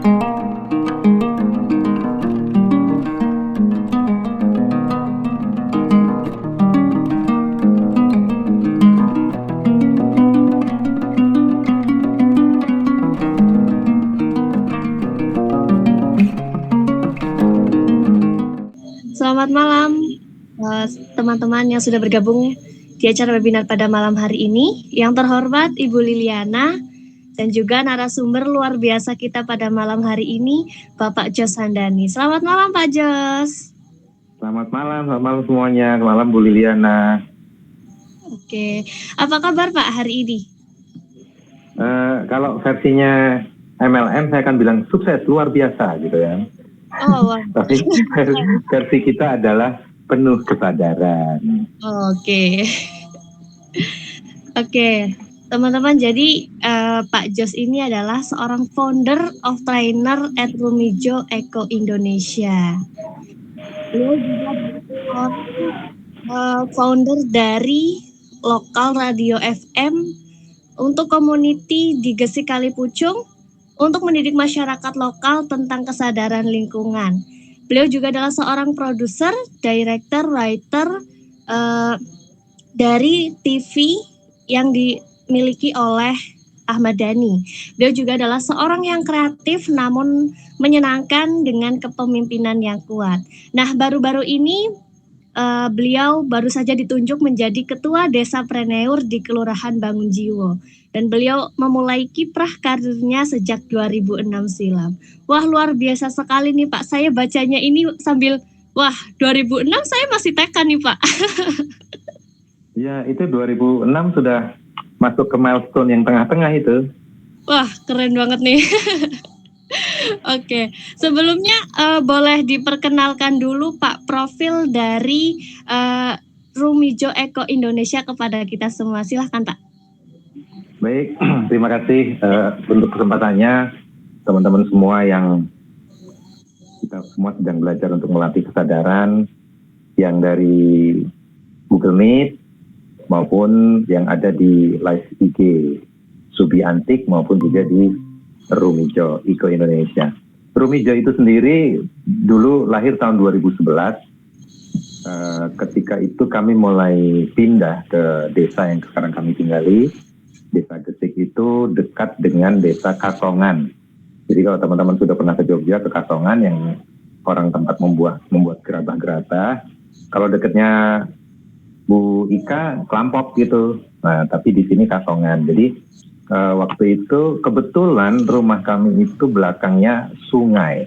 Selamat malam teman-teman yang sudah bergabung di acara webinar pada malam hari ini. Yang terhormat Ibu Liliana dan juga narasumber luar biasa kita pada malam hari ini, Bapak Jos Handani. Selamat malam Pak Jos. Selamat malam semuanya. Selamat malam Bu Liliana. Oke, apa kabar Pak hari ini? Kalau versinya MLM saya akan bilang sukses luar biasa gitu ya. Oh, wow. Tapi versi kita adalah penuh kesadaran. Oke. Oke, teman-teman, jadi Pak Jos ini adalah seorang founder of trainer at Rumijo Eco Indonesia. Beliau juga founder dari lokal radio FM untuk community di Gresik Kalipucung untuk mendidik masyarakat lokal tentang kesadaran lingkungan. Beliau juga adalah seorang produser, director, writer dari TV yang dimiliki oleh Ahmad Dhani. Beliau juga adalah seorang yang kreatif namun menyenangkan dengan kepemimpinan yang kuat. Nah, baru-baru ini beliau baru saja ditunjuk menjadi Ketua Desa Preneur di Kelurahan Bangunjiwo. Dan beliau memulai kiprah karirnya sejak 2006 silam. Wah, luar biasa sekali nih Pak. Saya bacanya ini sambil, wah 2006 saya masih TK nih Pak. Ya, itu 2006 sudah masuk ke milestone yang tengah-tengah itu. Wah, keren banget nih. Oke, sebelumnya boleh diperkenalkan dulu Pak profil dari Rumijo Eco Indonesia kepada kita semua. Silahkan Pak. Baik, terima kasih untuk kesempatannya teman-teman semua yang kita semua sedang belajar untuk melatih kesadaran yang dari Google Meet maupun yang ada di live IG Subi Antik maupun juga di Rumijo Eco Indonesia. Rumijo itu sendiri dulu lahir tahun 2011. Ketika itu kami mulai pindah ke desa yang sekarang kami tinggali. Desa Gresik itu dekat dengan desa Kasongan. Jadi kalau teman-teman sudah pernah ke Jogja, ke Kasongan yang orang tempat membuat gerabah-gerabah. Kalau dekatnya Bu Ika, Kelampok gitu. Nah, tapi di sini Kasongan. Jadi waktu itu kebetulan rumah kami itu belakangnya sungai.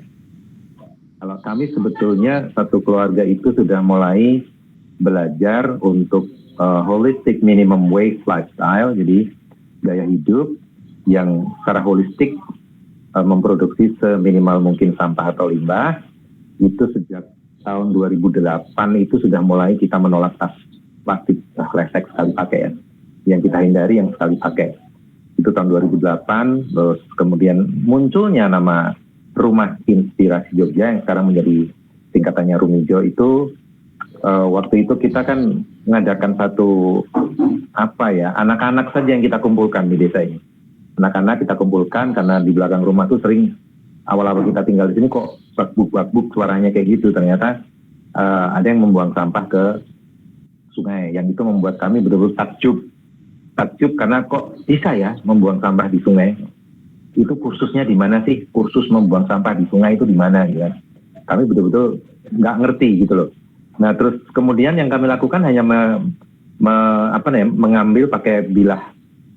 Kalau kami sebetulnya satu keluarga itu sudah mulai belajar untuk holistic minimum waste lifestyle. Jadi gaya hidup yang secara holistik memproduksi seminimal mungkin sampah atau limbah. Itu sejak tahun 2008 itu sudah mulai kita menolak tas plastik resek sekali pakai ya. Yang kita hindari yang sekali pakai. Itu tahun 2008, terus kemudian munculnya nama Rumah Inspirasi Jogja yang sekarang menjadi tingkatannya Rumijo itu. Waktu itu kita kan mengadakan satu anak-anak saja yang kita kumpulkan di desa ini. Anak-anak kita kumpulkan karena di belakang rumah tuh sering awal-awal kita tinggal di sini kok bak-buk suaranya kayak gitu. Ternyata ada yang membuang sampah ke sungai, yang itu membuat kami betul-betul takjub karena kok bisa ya membuang sampah di sungai. Itu kursusnya di mana sih? Kursus membuang sampah di sungai itu di mana ya? Kami betul-betul nggak ngerti gitu loh. Nah, terus kemudian yang kami lakukan hanya mengambil pakai bilah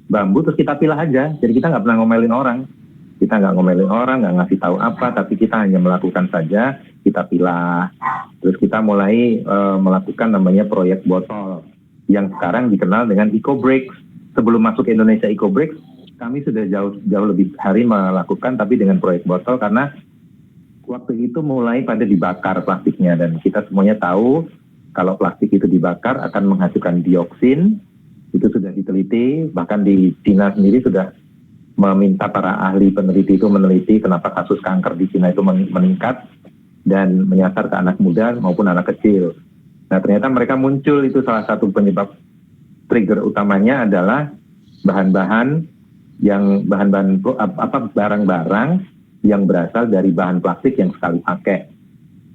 bambu terus kita pilah aja. Jadi kita nggak pernah ngomelin orang. Kita nggak ngomelin orang, nggak ngasih tahu apa, tapi kita hanya melakukan saja, kita pilah. Terus kita mulai melakukan namanya proyek botol yang sekarang dikenal dengan EcoBricks. Sebelum masuk ke Indonesia EcoBricks, kami sudah jauh lebih hari melakukan tapi dengan proyek botol karena waktu itu mulai pada dibakar plastiknya dan kita semuanya tahu kalau plastik itu dibakar akan menghasilkan dioksin. Itu sudah diteliti, bahkan di Cina sendiri sudah meminta para ahli peneliti itu meneliti kenapa kasus kanker di Cina itu meningkat dan menyasar ke anak muda maupun anak kecil. Nah, ternyata mereka muncul itu salah satu penyebab trigger utamanya adalah barang-barang yang berasal dari bahan plastik yang sekali pakai.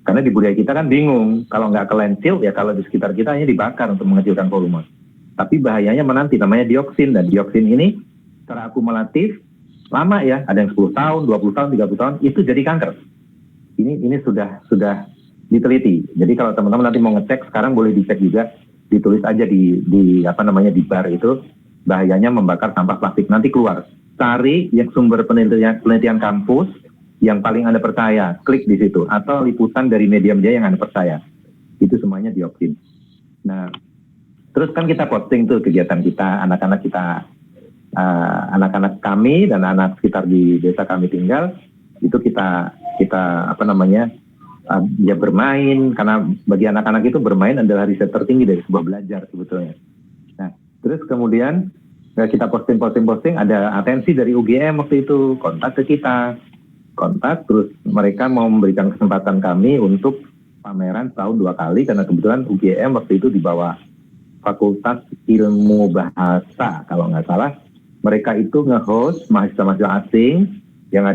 Karena di budaya kita kan bingung, kalau nggak ke landfill ya kalau di sekitar kita hanya dibakar untuk mengecilkan volume. Tapi bahayanya menanti, namanya dioksin, dan dioksin ini secara akumulatif lama ya, ada yang 10 tahun, 20 tahun, 30 tahun, itu jadi kanker. Ini sudah diteliti. Jadi kalau teman-teman nanti mau ngecek, sekarang boleh dicek juga, ditulis aja di bar itu, bahayanya membakar sampah plastik. Nanti keluar, cari yang sumber penelitian kampus yang paling Anda percaya, klik di situ, atau liputan dari media-media yang Anda percaya. Itu semuanya dioksin. Nah, terus kan kita posting tuh kegiatan kita, anak-anak kita, anak-anak kami dan anak sekitar di desa kami tinggal, itu kita ya bermain, karena bagi anak-anak itu bermain adalah riset tertinggi dari sebuah belajar sebetulnya. Nah, terus kemudian kita posting, ada atensi dari UGM waktu itu, kontak terus mereka mau memberikan kesempatan kami untuk pameran tahun 2 kali, karena kebetulan UGM waktu itu di bawah Fakultas Ilmu Bahasa kalau nggak salah, mereka itu nge-host mahasiswa-mahasiswa asing yang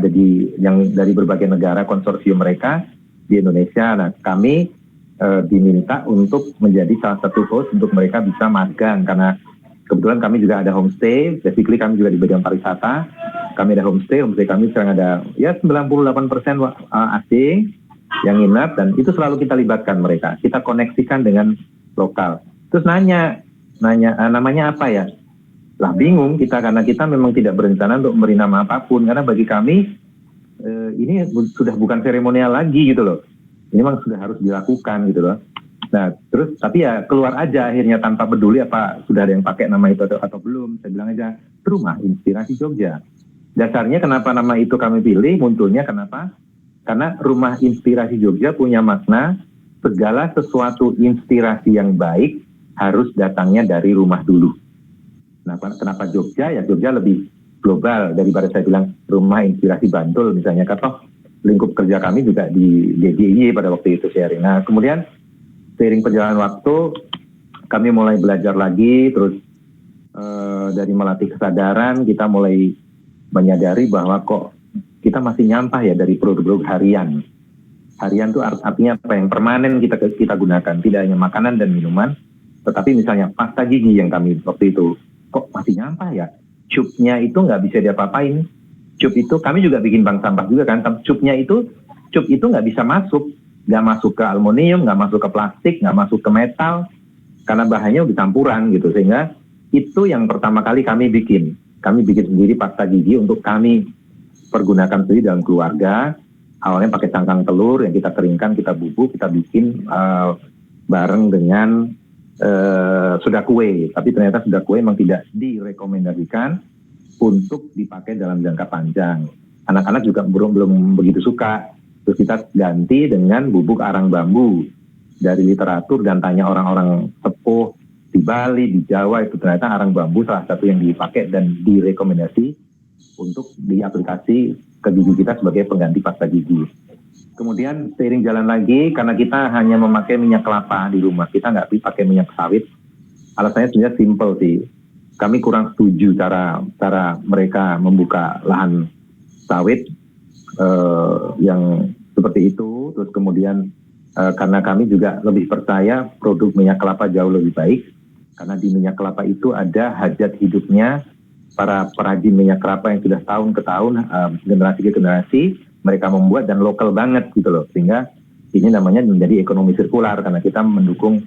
dari berbagai negara, konsorsium mereka di Indonesia. Nah, kami diminta untuk menjadi salah satu host untuk mereka bisa magang, karena kebetulan kami juga ada homestay. Basically kami juga di bidang pariwisata. Kami ada homestay kami sekarang ada ya 98% asing yang nginap, dan itu selalu kita libatkan mereka. Kita koneksikan dengan lokal. Terus nanya namanya apa ya? Lah bingung kita, karena kita memang tidak berencana untuk memberi nama apapun, karena bagi kami ini sudah bukan seremonial lagi gitu loh. Ini memang sudah harus dilakukan gitu loh. Nah, terus tapi ya keluar aja akhirnya tanpa peduli apa sudah ada yang pakai nama itu atau belum. Saya bilang aja Rumah Inspirasi Jogja. Dasarnya kenapa nama itu kami pilih, munculnya kenapa? Karena Rumah Inspirasi Jogja punya makna segala sesuatu inspirasi yang baik harus datangnya dari rumah dulu. Nah, kenapa Jogja? Ya Jogja lebih global daripada saya bilang Rumah Inspirasi Bantul misalnya. Karena lingkup kerja kami juga di DGI pada waktu itu sharing. Nah, kemudian seiring perjalanan waktu kami mulai belajar lagi, terus dari melatih kesadaran kita mulai menyadari bahwa kok kita masih nyampah ya dari produk-produk harian. Harian itu artinya apa yang permanen kita gunakan, tidak hanya makanan dan minuman, tetapi misalnya pasta gigi yang kami waktu itu kok masih nyampah ya. Cupnya itu nggak bisa diapa-apain. Cup itu kami juga bikin bank sampah juga kan. Cup itu nggak bisa masuk, nggak masuk ke aluminium, nggak masuk ke plastik, nggak masuk ke metal, karena bahannya udah campuran gitu. Sehingga itu yang pertama kali kami bikin sendiri pasta gigi untuk kami pergunakan sendiri dalam keluarga. Awalnya pakai cangkang telur yang kita keringkan, kita bubuk, kita bikin bareng dengan soda kue. Tapi ternyata soda kue memang tidak direkomendasikan untuk dipakai dalam jangka panjang. Anak-anak juga belum begitu suka. Terus kita ganti dengan bubuk arang bambu. Dari literatur dan tanya orang-orang sepuh di Bali, di Jawa, itu ternyata arang bambu salah satu yang dipakai dan direkomendasi untuk diaplikasi ke gigi kita sebagai pengganti pasta gigi. Kemudian seiring jalan lagi, karena kita hanya memakai minyak kelapa di rumah, kita nggak pakai minyak sawit. Alasannya sebenarnya simple sih. Kami kurang setuju cara mereka membuka lahan sawit yang seperti itu. Terus kemudian karena kami juga lebih percaya produk minyak kelapa jauh lebih baik, karena di minyak kelapa itu ada hajat hidupnya para perajin minyak kelapa yang sudah tahun ke tahun, generasi ke generasi, mereka membuat dan lokal banget gitu loh. Sehingga ini namanya menjadi ekonomi sirkular, karena kita mendukung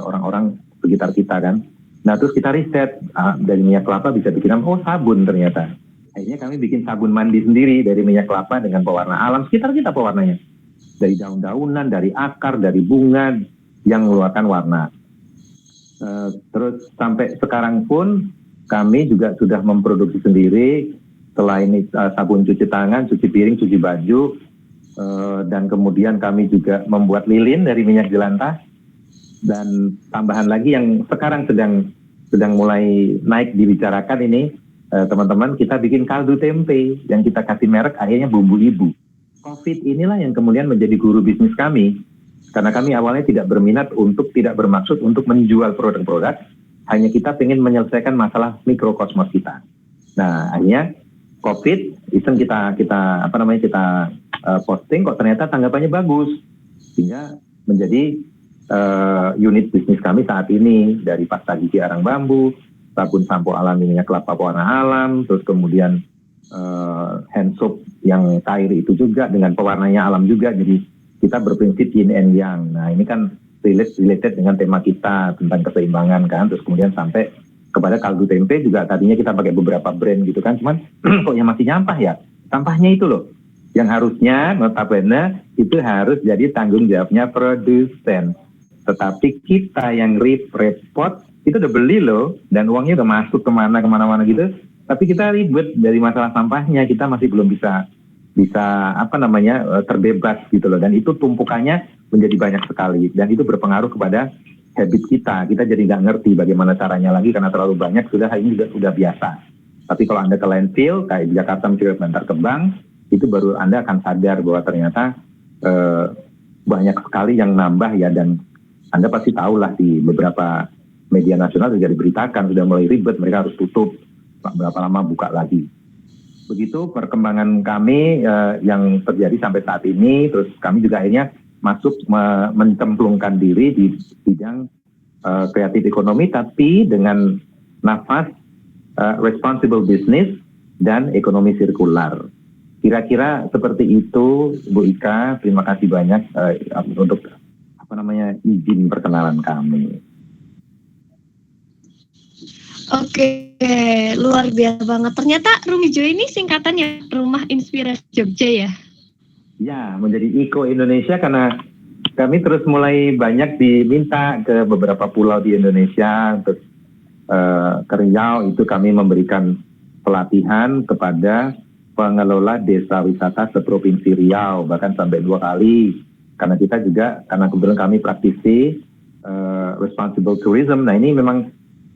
orang-orang sekitar kita kan. Nah, terus kita riset, dari minyak kelapa bisa bikin sabun ternyata. Akhirnya kami bikin sabun mandi sendiri dari minyak kelapa dengan pewarna alam sekitar kita pewarnanya. Dari daun-daunan, dari akar, dari bunga yang mengeluarkan warna. Terus sampai sekarang pun kami juga sudah memproduksi sendiri, selain sabun cuci tangan, cuci piring, cuci baju, dan kemudian kami juga membuat lilin dari minyak jelantah. Dan tambahan lagi yang sekarang sedang mulai naik dibicarakan ini, teman-teman, kita bikin kaldu tempe yang kita kasih merek akhirnya Bumbu Ibu. COVID inilah yang kemudian menjadi guru bisnis kami, karena kami awalnya tidak bermaksud untuk menjual produk-produk, hanya kita ingin menyelesaikan masalah mikrokosmos kita. Nah, akhirnya COVID iseng kita posting kok ternyata tanggapannya bagus, sehingga menjadi unit bisnis kami saat ini, dari pasta gigi arang bambu, sabun sampo alami minyak kelapa pewarna alam, terus kemudian hand soap yang cair itu juga dengan pewarnanya alam juga. Jadi kita berprinsip yin and yang. Nah ini kan related dengan tema kita tentang keseimbangan kan. Terus kemudian sampai kepada kaldu tempe juga, tadinya kita pakai beberapa brand gitu kan, cuman kok yang masih nyampah ya, sampahnya itu loh yang harusnya notabene itu harus jadi tanggung jawabnya produsen, tetapi kita yang repot itu udah beli loh dan uangnya udah masuk kemana-mana gitu, tapi kita ribet dari masalah sampahnya, kita masih belum bisa terbebas gitu loh, dan itu tumpukannya menjadi banyak sekali dan itu berpengaruh kepada habit kita jadi nggak ngerti bagaimana caranya lagi karena terlalu banyak, ini udah biasa. Tapi kalau Anda ke landfill kayak di Jakarta Mencuri Bantar Kembang, itu baru Anda akan sadar bahwa ternyata banyak sekali yang nambah ya, dan Anda pasti tahu lah di beberapa media nasional sudah diberitakan sudah mulai ribet, mereka harus tutup, berapa lama buka lagi. Begitu perkembangan kami yang terjadi sampai saat ini. Terus kami juga akhirnya masuk mencemplungkan diri di bidang kreatif ekonomi, tapi dengan nafas responsible business dan ekonomi sirkular. Kira-kira seperti itu, Bu Ika. Terima kasih banyak untuk izin perkenalan kami. Oke, luar biasa banget. Ternyata Rumijo ini singkatannya Rumah Inspirasi Jogja ya? Ya, menjadi Iko Indonesia karena kami terus mulai banyak diminta ke beberapa pulau di Indonesia. Untuk ke Riau itu kami memberikan pelatihan kepada pengelola desa wisata seprovinsi Riau, bahkan sampai 2 kali. Karena kebetulan kami praktisi responsible tourism. Nah ini memang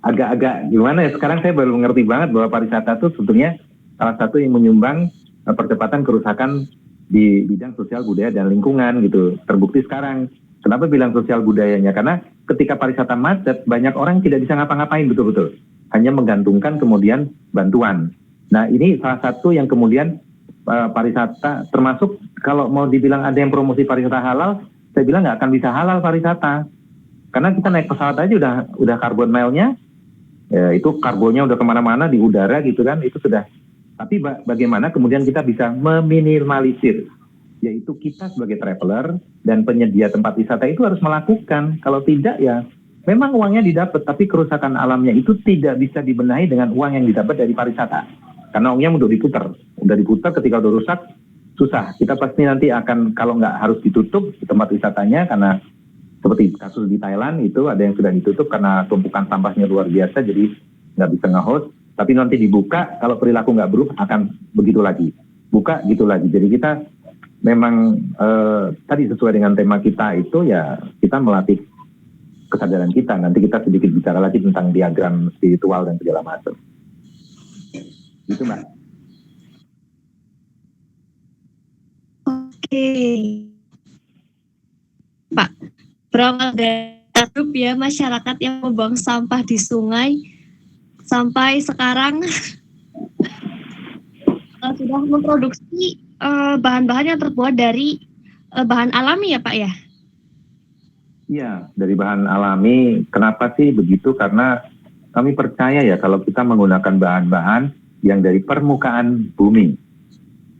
agak-agak gimana ya, sekarang saya baru mengerti banget bahwa pariwisata itu sebetulnya salah satu yang menyumbang percepatan kerusakan di bidang sosial budaya dan lingkungan gitu. Terbukti sekarang. Kenapa bilang sosial budayanya? Karena ketika pariwisata macet, banyak orang tidak bisa ngapa-ngapain betul-betul. Hanya menggantungkan kemudian bantuan. Nah ini salah satu yang kemudian pariwisata, termasuk kalau mau dibilang ada yang promosi pariwisata halal, saya bilang nggak akan bisa halal pariwisata. Karena kita naik pesawat aja udah carbon mile-nya, ya, itu karbonnya udah kemana-mana di udara gitu kan, itu sudah. Tapi bagaimana kemudian kita bisa meminimalisir, yaitu kita sebagai traveler dan penyedia tempat wisata itu harus melakukan. Kalau tidak ya memang uangnya didapat, tapi kerusakan alamnya itu tidak bisa dibenahi dengan uang yang didapat dari pariwisata. Karena uangnya udah diputar, ketika udah rusak susah. Kita pasti nanti akan, kalau nggak harus ditutup tempat wisatanya, karena seperti kasus di Thailand itu ada yang sudah ditutup karena tumpukan sampahnya luar biasa, jadi nggak bisa nge-host. Tapi nanti dibuka, kalau perilaku nggak berubah akan begitu lagi, buka gitu lagi. Jadi kita memang tadi sesuai dengan tema kita itu ya, kita melatih kesadaran kita. Nanti kita sedikit bicara lagi tentang diagram spiritual dan segala macam. Gitu Mbak. Oke, Pak. Berawal dari grup ya masyarakat yang membuang sampah di sungai, sampai sekarang sudah memproduksi bahan-bahan yang terbuat dari bahan alami ya Pak ya? Iya, dari bahan alami. Kenapa sih begitu? Karena kami percaya ya kalau kita menggunakan bahan-bahan yang dari permukaan bumi.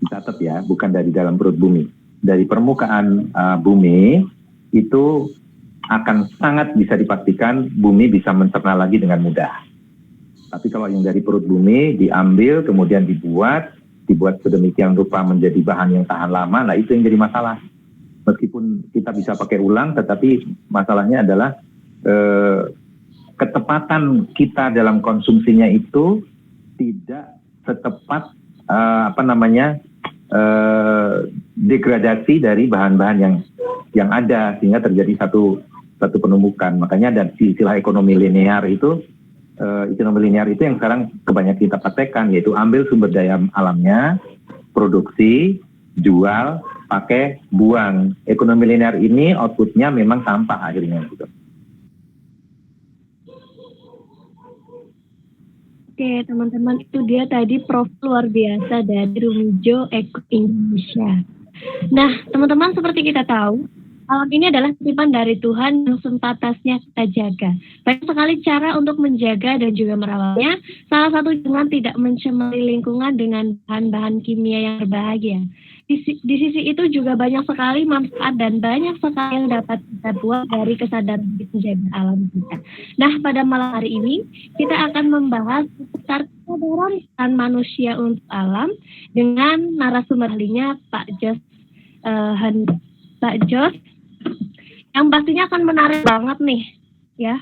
Dicatat ya, bukan dari dalam perut bumi. Dari permukaan bumi itu akan sangat bisa dipastikan bumi bisa mencerna lagi dengan mudah. Tapi kalau yang dari perut bumi diambil kemudian dibuat sedemikian rupa menjadi bahan yang tahan lama, nah itu yang jadi masalah. Meskipun kita bisa pakai ulang, tetapi masalahnya adalah ketepatan kita dalam konsumsinya itu tidak setepat degradasi dari bahan-bahan yang ada, sehingga terjadi satu penumbukan. Makanya ada istilah ekonomi linear itu. Ekonomi linear itu yang sekarang kebanyakan kita praktekkan, yaitu ambil sumber daya alamnya, produksi, jual, pakai, buang. Ekonomi linear ini outputnya memang sampah akhirnya gitu. Oke, teman-teman, itu dia tadi prof luar biasa dari Rumijo Eko Indonesia. Nah, teman-teman, seperti kita tahu, alam ini adalah titipan dari Tuhan yang sepantasnya kita jaga. Banyak sekali cara untuk menjaga dan juga merawatnya. Salah satu dengan tidak mencemari lingkungan dengan bahan-bahan kimia yang berbahaya. Di sisi itu juga banyak sekali manfaat dan banyak sekali yang dapat kita buat dari kesadaran menjaga alam kita. Nah, pada malam hari ini kita akan membahas seputar kesadaran peran manusia untuk alam dengan narasumber ahlinya Pak Jos, yang pastinya akan menarik banget nih, ya.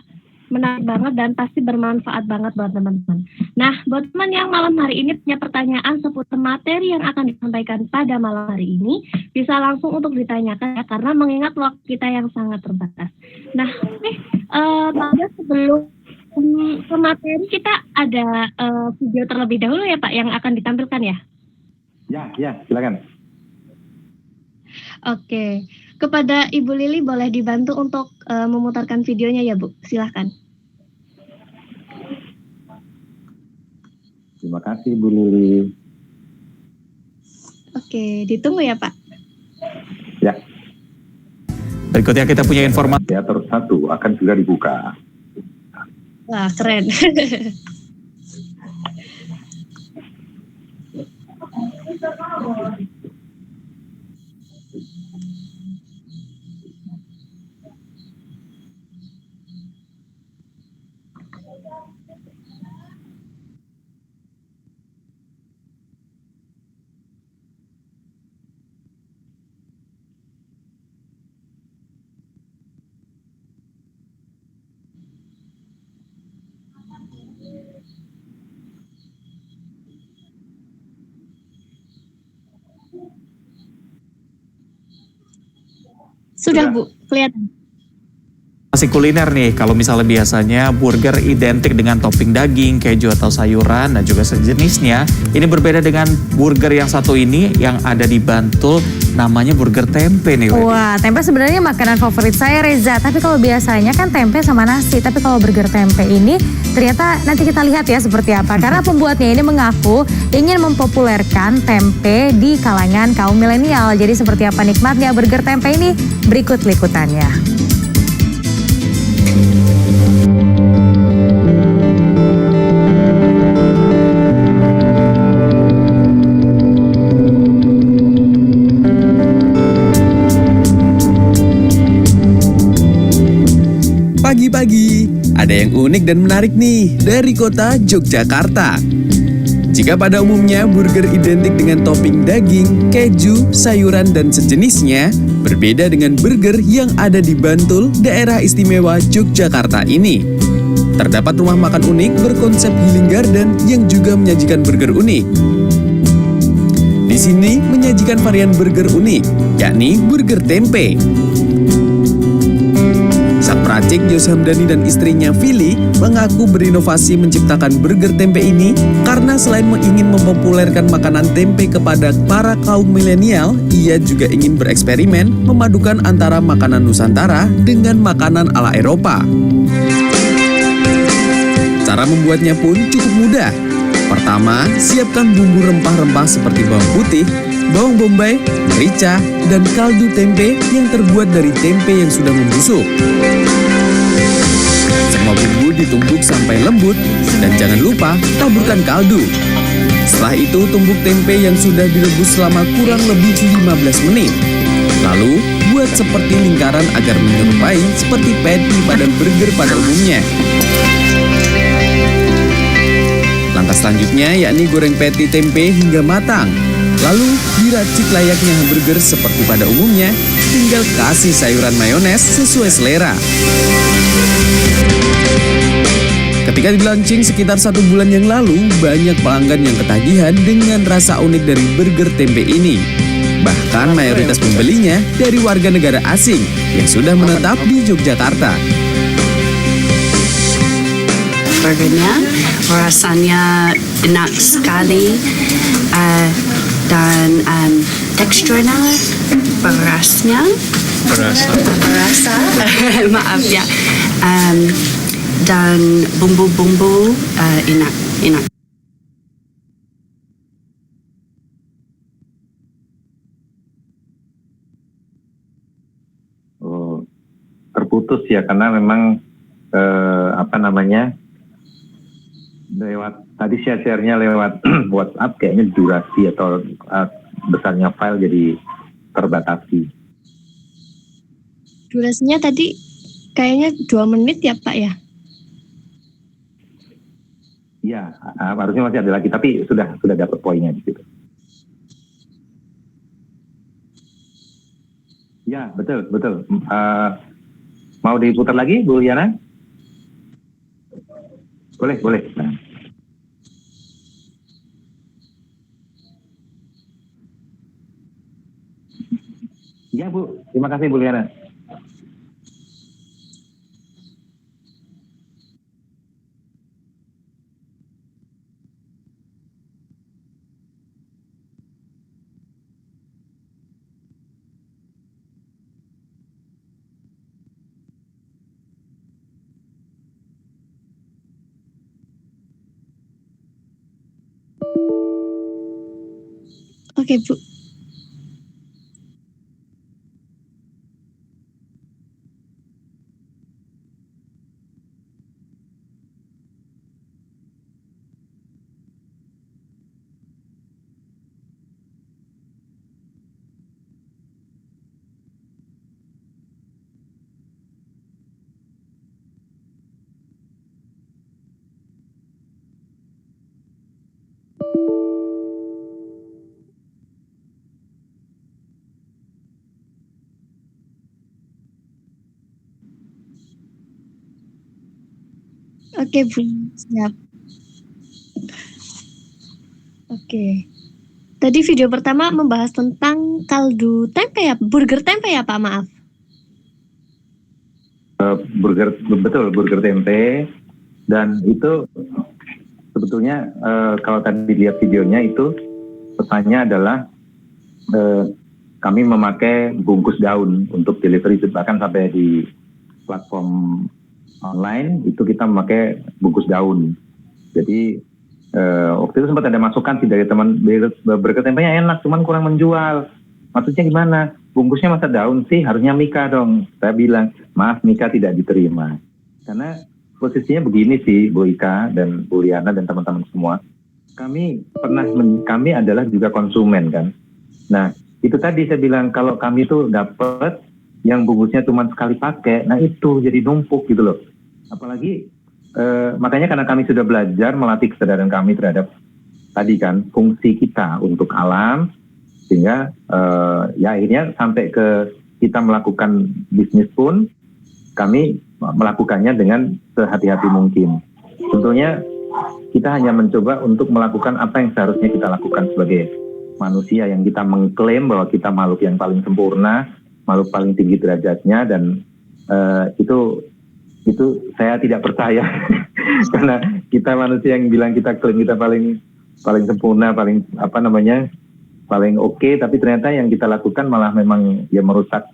Menarik banget dan pasti bermanfaat banget buat teman-teman. Nah, buat teman yang malam hari ini punya pertanyaan seputar materi yang akan disampaikan pada malam hari ini, bisa langsung untuk ditanyakan ya, karena mengingat waktu kita yang sangat terbatas. Nah, pada sebelum ke materi kita ada video terlebih dahulu ya Pak yang akan ditampilkan ya? Ya, silakan. Oke, kepada Ibu Lili boleh dibantu untuk memutarkan videonya ya Bu, silahkan. Terima kasih Bu Lili. Oke, ditunggu ya Pak. Ya. Berikutnya kita punya informasi. Teater 1 akan segera dibuka. Wah, keren. Sudah Bu, kelihatan. Masih kuliner nih, kalau misalnya biasanya burger identik dengan topping daging, keju atau sayuran dan juga sejenisnya. Ini berbeda dengan burger yang satu ini yang ada di Bantul, namanya burger tempe nih. Wah, tempe sebenarnya makanan favorit saya Reza. Tapi kalau biasanya kan tempe sama nasi, tapi kalau burger tempe ini ternyata nanti kita lihat ya seperti apa. Karena pembuatnya ini mengaku ingin mempopulerkan tempe di kalangan kaum milenial. Jadi seperti apa nikmatnya burger tempe ini? Berikut liputannya. Pagi-pagi, ada yang unik dan menarik nih dari kota Yogyakarta. Jika pada umumnya burger identik dengan topping daging, keju, sayuran, dan sejenisnya, berbeda dengan burger yang ada di Bantul, daerah istimewa Yogyakarta ini. Terdapat rumah makan unik berkonsep healing garden yang juga menyajikan burger unik. Di sini menyajikan varian burger unik, yakni burger tempe. Sang peracik Jos Hamdani dan istrinya Vili mengaku berinovasi menciptakan burger tempe ini karena selain ingin mempopulerkan makanan tempe kepada para kaum milenial, ia juga ingin bereksperimen memadukan antara makanan Nusantara dengan makanan ala Eropa. Cara membuatnya pun cukup mudah. Pertama, siapkan bumbu rempah-rempah seperti bawang putih, bawang bombay, merica, dan kaldu tempe yang terbuat dari tempe yang sudah membusuk. Semua bumbu ditumbuk sampai lembut dan jangan lupa taburkan kaldu. Setelah itu tumbuk tempe yang sudah direbus selama kurang lebih 15 menit. Lalu buat seperti lingkaran agar menyerupai seperti patty pada burger pada umumnya. Langkah selanjutnya yakni goreng patty tempe hingga matang. Lalu diracik layaknya hamburger seperti pada umumnya, tinggal kasih sayuran mayones sesuai selera. Ketika di-launching sekitar 1 bulan yang lalu, banyak pelanggan yang ketagihan dengan rasa unik dari burger tempe ini. Bahkan mayoritas pembelinya dari warga negara asing yang sudah menetap di Yogyakarta. Burgernya rasanya enak sekali dan teksturnya berasa maaf ya dan bumbu-bumbu enak. enak. Oh, terputus ya karena memang apa namanya lewat tadi share-nya lewat WhatsApp kayaknya durasi atau besarnya file jadi terbatasi. Durasinya tadi kayaknya 2 menit ya Pak ya? Iya, harusnya masih ada lagi tapi sudah dapat poinnya di situ. Ya, betul. Mau diputar lagi, Bu Yana? Boleh. Nah. Iya, Bu. Terima kasih, Bu Yana. Oke Bu. Oke Bu, siap. Oke. Tadi video pertama membahas tentang kaldu tempe ya, burger tempe ya Pak, maaf. Burger tempe, dan itu sebetulnya kalau tadi lihat videonya itu pesannya adalah kami memakai bungkus daun untuk delivery, bahkan sampai di platform online itu kita memakai bungkus daun. Jadi waktu itu sempat ada masukan sih dari teman, burger tempenya enak cuman kurang menjual. Maksudnya gimana? Bungkusnya masa daun sih, harusnya mika dong. Saya bilang, maaf, mika tidak diterima. Karena posisinya begini sih, Bu Ika dan Bu Liana dan teman-teman semua. Kami adalah juga konsumen kan. Nah, itu tadi saya bilang kalau kami tuh dapat yang bungkusnya cuma sekali pakai, nah itu jadi numpuk gitu loh. Apalagi makanya karena kami sudah belajar melatih kesadaran kami terhadap tadi kan fungsi kita untuk alam, sehingga ya akhirnya sampai ke kita melakukan bisnis pun kami melakukannya dengan sehati-hati mungkin. Tentunya kita hanya mencoba untuk melakukan apa yang seharusnya kita lakukan sebagai manusia yang kita mengklaim bahwa kita makhluk yang paling sempurna, makhluk paling tinggi derajatnya, dan itu saya tidak percaya karena kita manusia yang bilang kita klaim kita paling sempurna, paling paling oke, tapi ternyata yang kita lakukan malah memang ya merusak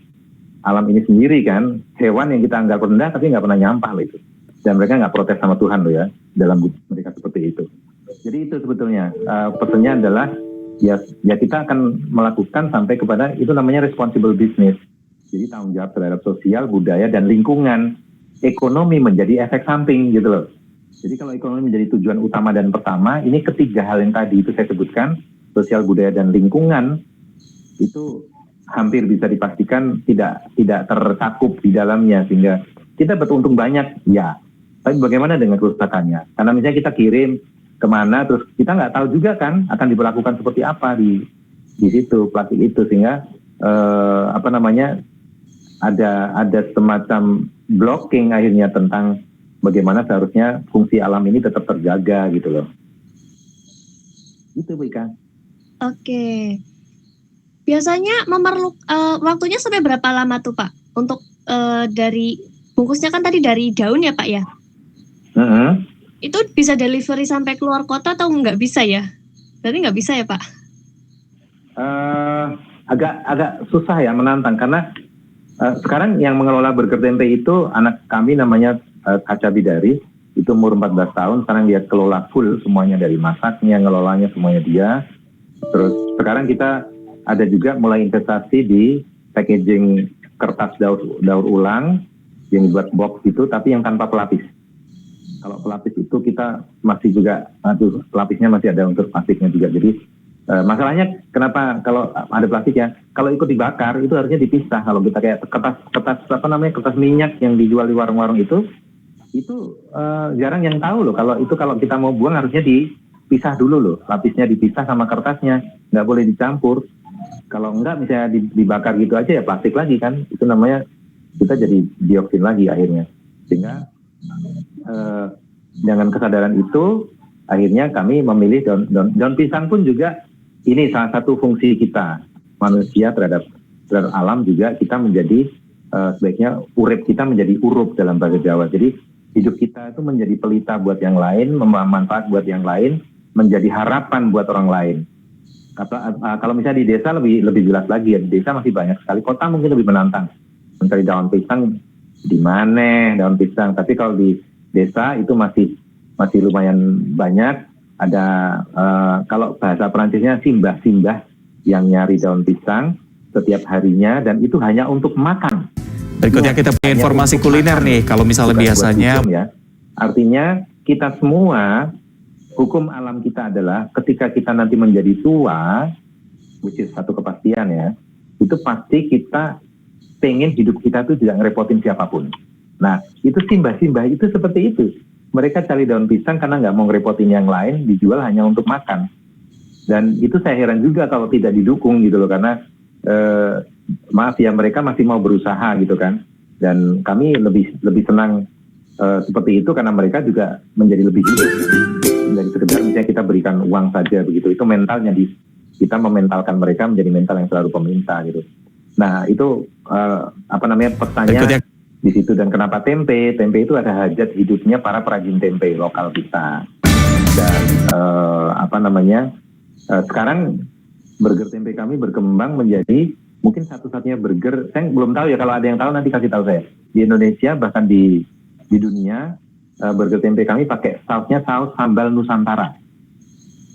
alam ini sendiri kan. Hewan yang kita anggap rendah tapi nggak pernah nyampah loh itu, dan mereka nggak protes sama Tuhan loh ya dalam mereka seperti itu. Jadi itu sebetulnya pesannya adalah ya kita akan melakukan sampai kepada itu namanya responsible business. Jadi tanggung jawab terhadap sosial, budaya, dan lingkungan. Ekonomi menjadi efek samping gitu loh. Jadi kalau ekonomi menjadi tujuan utama dan pertama, ini ketiga hal yang tadi itu saya sebutkan, sosial, budaya, dan lingkungan, itu hampir bisa dipastikan tidak tercakup di dalamnya, sehingga kita beruntung banyak ya. Tapi bagaimana dengan kerusakannya? Karena misalnya kita kirim kemana, terus kita nggak tahu juga kan akan diberlakukan seperti apa di situ plastik itu, sehingga ada semacam blocking akhirnya tentang bagaimana seharusnya fungsi alam ini tetap terjaga gitu loh. Itu Bu Ika. Oke. Biasanya waktunya sampai berapa lama tuh Pak? Untuk dari bungkusnya kan tadi dari daun ya Pak ya? Itu bisa delivery sampai keluar kota atau nggak bisa ya? Berarti nggak bisa ya Pak? Agak susah ya, menantang, karena sekarang yang mengelola burger tempe itu anak kami namanya Kaca Bidari. Itu umur 14 tahun, sekarang dia kelola full semuanya, dari masaknya, ngelolanya semuanya dia. Terus sekarang kita ada juga mulai investasi di packaging kertas daur ulang yang dibuat box gitu, tapi yang tanpa pelapis. Kalau pelapis itu kita masih juga, pelapisnya masih ada unsur plastiknya juga. Jadi masalahnya kenapa kalau ada plastik ya, kalau ikut dibakar itu harusnya dipisah. Kalau kita kayak kertas minyak yang dijual di warung-warung itu jarang yang tahu loh. Kalau kita mau buang harusnya dipisah dulu loh, lapisnya dipisah sama kertasnya, nggak boleh dicampur. Kalau enggak misalnya dibakar gitu aja ya plastik lagi kan, itu namanya kita jadi dioksin lagi akhirnya. Sehingga dengan kesadaran itu akhirnya kami memilih daun pisang pun juga ini salah satu fungsi kita manusia terhadap alam juga, kita menjadi sebaiknya urip kita menjadi urup dalam bahasa Jawa. Jadi hidup kita itu menjadi pelita buat yang lain, membawa manfaat buat yang lain, menjadi harapan buat orang lain. Kalau misalnya di desa lebih jelas lagi ya, di desa masih banyak sekali, kota mungkin lebih menantang mencari daun pisang di mana daun pisang, tapi kalau di desa itu masih lumayan banyak. Ada kalau bahasa Perancisnya simbah yang nyari daun pisang setiap harinya, dan itu hanya untuk makan. Berikutnya kita punya informasi kuliner nih, kalau misalnya biasanya ya. Artinya kita semua, hukum alam kita adalah ketika kita nanti menjadi tua, which is satu kepastian ya, itu pasti kita pengen hidup kita tuh tidak ngerepotin siapapun. Nah, itu simbah itu seperti itu. Mereka cari daun pisang karena nggak mau ngerepotin yang lain, dijual hanya untuk makan. Dan itu saya heran juga kalau tidak didukung gitu loh, karena maaf ya, mereka masih mau berusaha gitu kan. Dan kami lebih senang seperti itu karena mereka juga menjadi lebih hidup dari sekedar misalnya kita berikan uang saja begitu. Itu mentalnya kita mementalkan mereka menjadi mental yang selalu pemerintah gitu. Nah itu pertanyaan di situ. Dan kenapa tempe itu ada hajat hidupnya para perajin tempe lokal kita. Dan sekarang burger tempe kami berkembang menjadi mungkin satu-satunya burger, saya belum tahu ya, kalau ada yang tahu nanti kasih tahu saya, di Indonesia bahkan di dunia, burger tempe kami pakai sausnya saus sambal Nusantara.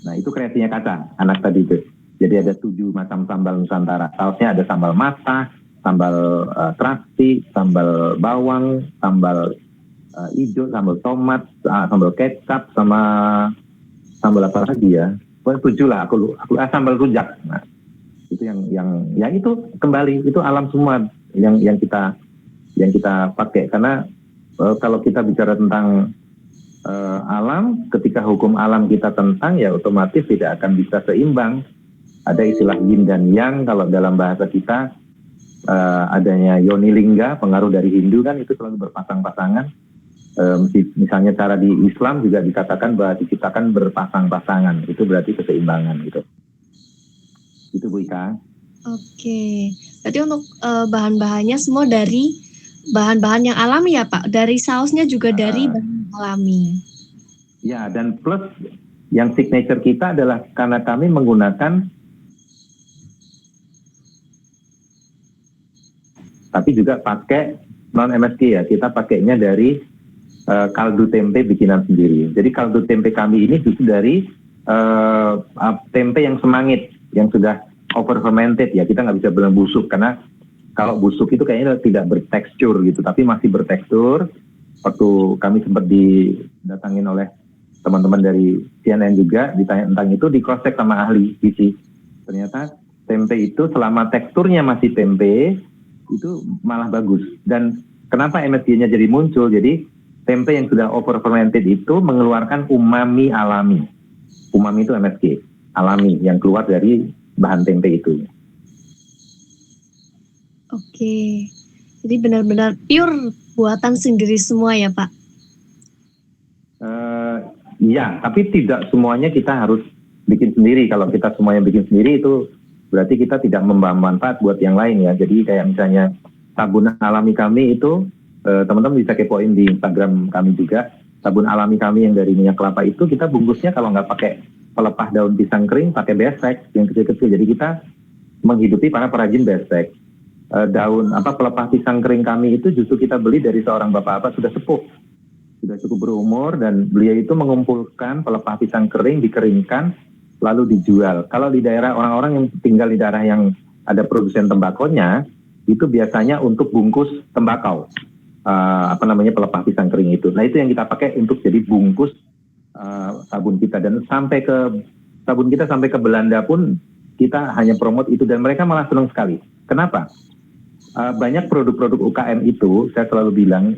Nah itu kreasinya Kaca, anak tadi itu. Jadi ada 7 macam sambal Nusantara. Sausnya ada sambal mata, sambal terasi, sambal bawang, sambal hijau, sambal tomat, sambal kecap, sama sambal apa lagi ya? 7 lah, aku sambal rujak. Nah, itu yang itu kembali itu alam semua yang kita pakai, karena kalau kita bicara tentang alam, ketika hukum alam kita tentang, ya otomatis tidak akan bisa seimbang. Ada istilah yin dan yang, kalau dalam bahasa kita adanya yoni lingga, pengaruh dari Hindu kan, itu selalu berpasang-pasangan. Misalnya cara di Islam juga dikatakan bahwa diciptakan berpasang-pasangan, itu berarti keseimbangan gitu. Itu Bu Ika. Oke, berarti untuk bahan-bahannya semua dari bahan-bahan yang alami ya Pak? Dari sausnya juga dari bahan alami? Ya, dan plus yang signature kita adalah karena kami menggunakan, tapi juga pakai non-MSG ya, kita pakainya dari kaldu tempe bikinan sendiri. Jadi kaldu tempe kami ini justru dari tempe yang semangit, yang sudah over fermented ya. Kita nggak bisa bilang busuk, karena kalau busuk itu kayaknya tidak bertekstur gitu, tapi masih bertekstur. Waktu kami sempat didatangin oleh teman-teman dari CNN juga, ditanya tentang itu, di cross check sama ahli gizi. Ternyata tempe itu selama teksturnya masih tempe, itu malah bagus. Dan kenapa MSG-nya jadi muncul? Jadi tempe yang sudah over fermented itu mengeluarkan umami alami. Umami itu MSG alami yang keluar dari bahan tempe itu. Oke, jadi benar-benar pure buatan sendiri semua ya Pak? Iya, tapi tidak semuanya kita harus bikin sendiri. Kalau kita semuanya bikin sendiri itu berarti kita tidak membawa manfaat buat yang lain ya. Jadi kayak misalnya sabun alami kami itu, teman-teman bisa kepoin di Instagram kami juga. Sabun alami kami yang dari minyak kelapa itu kita bungkusnya kalau nggak pakai pelepah daun pisang kering, pakai besek yang kecil-kecil. Jadi kita menghidupi para perajin besek. Pelepah pisang kering kami itu justru kita beli dari seorang bapak-bapak sudah sepuh sudah cukup berumur, dan beliau itu mengumpulkan pelepah pisang kering, dikeringkan, lalu dijual. Kalau di daerah orang-orang yang tinggal di daerah yang ada produsen tembakonya, itu biasanya untuk bungkus tembakau, pelepah pisang kering itu. Nah itu yang kita pakai untuk jadi bungkus sabun kita, dan sabun kita sampai ke Belanda pun kita hanya promote itu, dan mereka malah senang sekali. Kenapa? Banyak produk-produk UKM itu, saya selalu bilang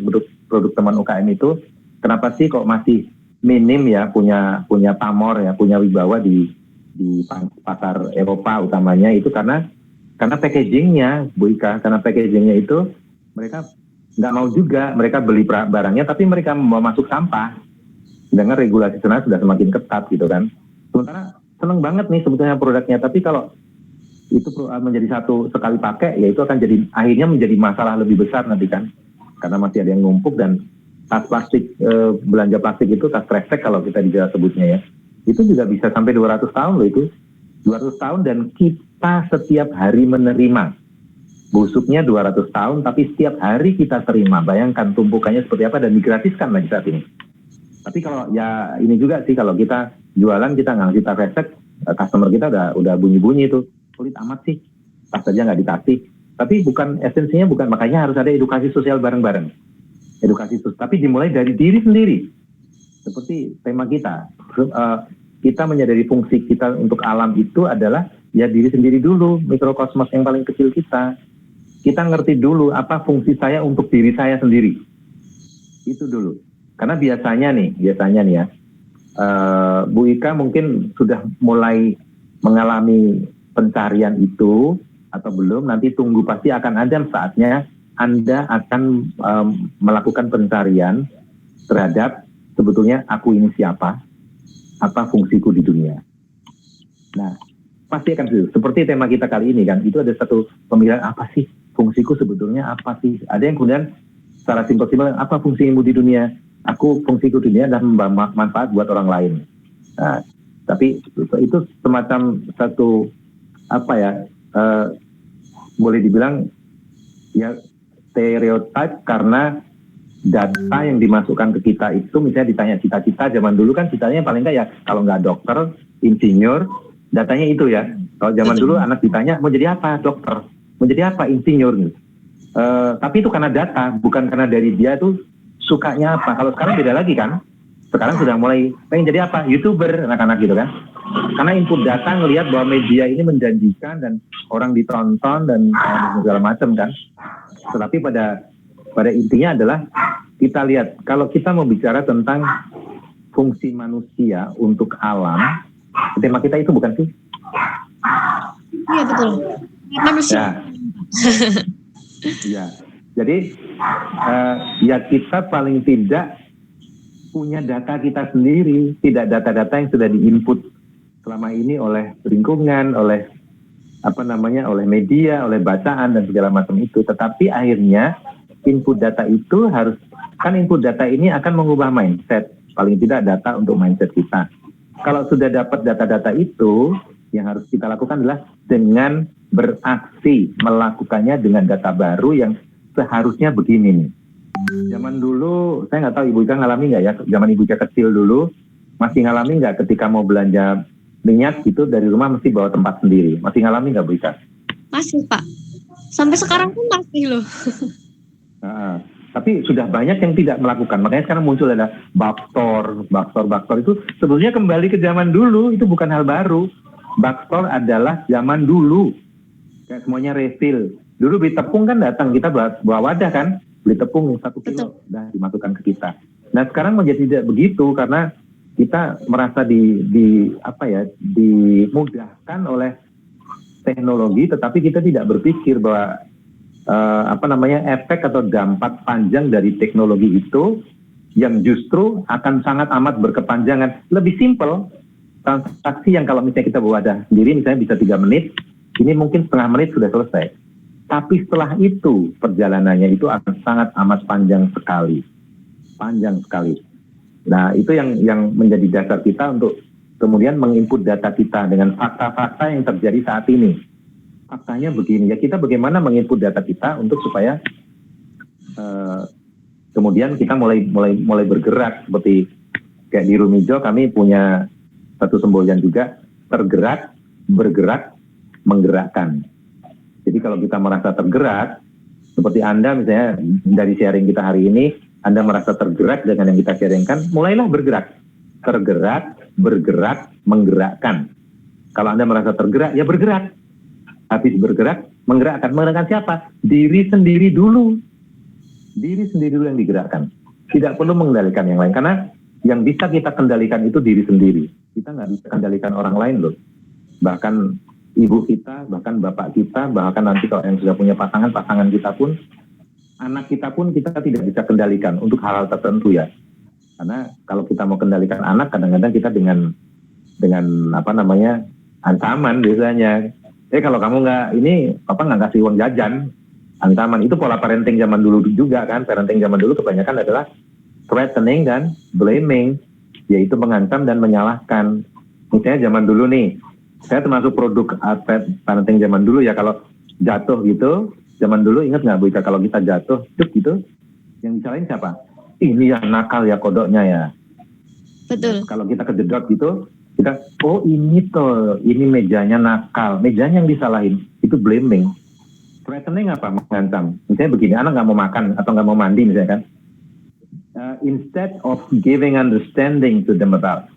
produk teman UKM itu, kenapa sih kok masih minim ya punya pamor ya, punya wibawa di pasar Eropa utamanya, itu karena packagingnya, Bu Ika, karena packagingnya itu mereka nggak mau juga, mereka beli barangnya tapi mereka mau masuk sampah, dengan regulasi sana sudah semakin ketat gitu kan. Sementara seneng banget nih sebetulnya produknya, tapi kalau itu menjadi satu sekali pakai, ya itu akan jadi akhirnya menjadi masalah lebih besar nanti kan, karena masih ada yang numpuk. Dan tas plastik, belanja plastik itu, tas kresek kalau kita di Jawa sebutnya ya, itu juga bisa sampai 200 tahun loh, itu 200 tahun, dan kita setiap hari menerima. Busuknya 200 tahun tapi setiap hari kita terima. Bayangkan tumpukannya seperti apa, dan digratiskan lagi saat ini. Tapi kalau ya ini juga sih, kalau kita jualan kita nggak ngasih tas kresek, customer kita udah bunyi-bunyi itu, sulit amat sih, tas saja nggak dikasih. Tapi bukan, esensinya bukan, makanya harus ada edukasi sosial bareng-bareng. Edukasi sosial, tapi dimulai dari diri sendiri. Seperti tema kita, kita menyadari fungsi kita untuk alam itu adalah ya diri sendiri dulu, mikrokosmos yang paling kecil kita. Kita ngerti dulu apa fungsi saya untuk diri saya sendiri. Itu dulu. Karena biasanya nih ya, Bu Ika mungkin sudah mulai mengalami pencarian itu atau belum, nanti tunggu, pasti akan ada saatnya Anda akan melakukan pencarian terhadap sebetulnya aku ini siapa, apa fungsiku di dunia. Nah, pasti akan seperti tema kita kali ini kan, itu ada satu pemilihan, apa sih fungsiku sebetulnya, apa sih. Ada yang kemudian secara simpel-simpel, apa fungsimu di dunia? Aku fungsiku di dunia adalah membawa manfaat buat orang lain. Nah, tapi itu semacam satu boleh dibilang ya stereotip, karena data yang dimasukkan ke kita itu, misalnya ditanya cita-cita, zaman dulu kan citanya paling nggak ya kalau nggak dokter, insinyur, datanya itu ya. Kalau zaman dulu anak ditanya mau jadi apa, dokter, mau jadi apa, insinyur gitu. Tapi itu karena data, bukan karena dari dia tuh sukanya apa. Kalau sekarang beda lagi kan, sekarang sudah mulai pengen jadi apa, YouTuber anak-anak gitu kan. Karena input data ngelihat bahwa media ini menjanjikan dan orang ditonton dan segala macam kan. Tetapi pada intinya adalah kita lihat, kalau kita mau bicara tentang fungsi manusia untuk alam, tema kita itu bukan sih? Iya betul, manusia. Ya. Jadi ya kita paling tidak punya data kita sendiri, tidak data-data yang sudah diinput selama ini oleh lingkungan, oleh oleh media, oleh bacaan dan segala macam itu. Tetapi akhirnya input data itu input data ini akan mengubah mindset, paling tidak data untuk mindset kita. Kalau sudah dapat data-data itu, yang harus kita lakukan adalah dengan beraksi, melakukannya dengan data baru yang seharusnya begini nih. Zaman dulu, saya nggak tahu Ibu Ika ngalami nggak ya, zaman Ibu Ika kecil dulu, masih ngalami nggak ketika mau belanja minyak gitu dari rumah mesti bawa tempat sendiri? Masih ngalami nggak Bu Ika? Masih Pak, sampai sekarang pun masih loh. Tapi sudah banyak yang tidak melakukan, makanya sekarang muncul ada Baktor itu sebetulnya kembali ke zaman dulu, itu bukan hal baru. Baktor adalah zaman dulu, kayak semuanya refill. Dulu beli tepung kan datang, kita bawa wadah kan, beli tepung 1 kilo, udah dimasukkan ke kita. Nah sekarang menjadi tidak begitu, karena kita merasa dimudahkan oleh teknologi, tetapi kita tidak berpikir bahwa efek atau dampak panjang dari teknologi itu yang justru akan sangat amat berkepanjangan. Lebih simpel, transaksi yang kalau misalnya kita bawa wadah sendiri misalnya bisa 3 menit, ini mungkin setengah menit sudah selesai. Tapi setelah itu perjalanannya itu akan sangat amat panjang sekali. Nah itu yang menjadi dasar kita untuk kemudian menginput data kita dengan fakta-fakta yang terjadi saat ini. Faktanya begini, ya kita bagaimana menginput data kita untuk supaya Kemudian kita mulai bergerak, seperti kayak di Rumijo kami punya satu semboyan juga, tergerak, bergerak, menggerakkan. Jadi kalau kita merasa tergerak, seperti Anda misalnya dari sharing kita hari ini, Anda merasa tergerak dengan yang kita sharingkan, mulailah bergerak. Tergerak, bergerak, menggerakkan. Kalau Anda merasa tergerak, ya bergerak. Habis bergerak, menggerakkan. Menggerakkan siapa? Diri sendiri dulu. Diri sendiri dulu yang digerakkan. Tidak perlu mengendalikan yang lain. Karena yang bisa kita kendalikan itu diri sendiri. Kita nggak bisa kendalikan orang lain loh. Bahkan ibu kita, bahkan bapak kita, bahkan nanti kalau yang sudah punya pasangan kita pun, anak kita pun kita tidak bisa kendalikan untuk hal-hal tertentu ya. Karena kalau kita mau kendalikan anak, kadang-kadang kita dengan ancaman biasanya. Kalau kamu nggak ini, papa nggak kasih uang jajan, ancaman. Itu pola parenting zaman dulu juga kan. Parenting zaman dulu kebanyakan adalah threatening dan blaming, yaitu mengancam dan menyalahkan. Misalnya zaman dulu nih, saya termasuk produk parenting zaman dulu ya. Kalau jatuh gitu, zaman dulu ingat nggak Bu Ika, kalau kita jatuh, gitu, yang disalahin siapa? Ini yang nakal ya kodoknya ya. Betul. Kalau kita kejedot gitu, kita, oh ini mejanya nakal, mejanya yang disalahin, itu blaming. Threatening apa? Mengancam. Misalnya begini, anak nggak mau makan atau nggak mau mandi misalnya kan. Instead of giving understanding to them about,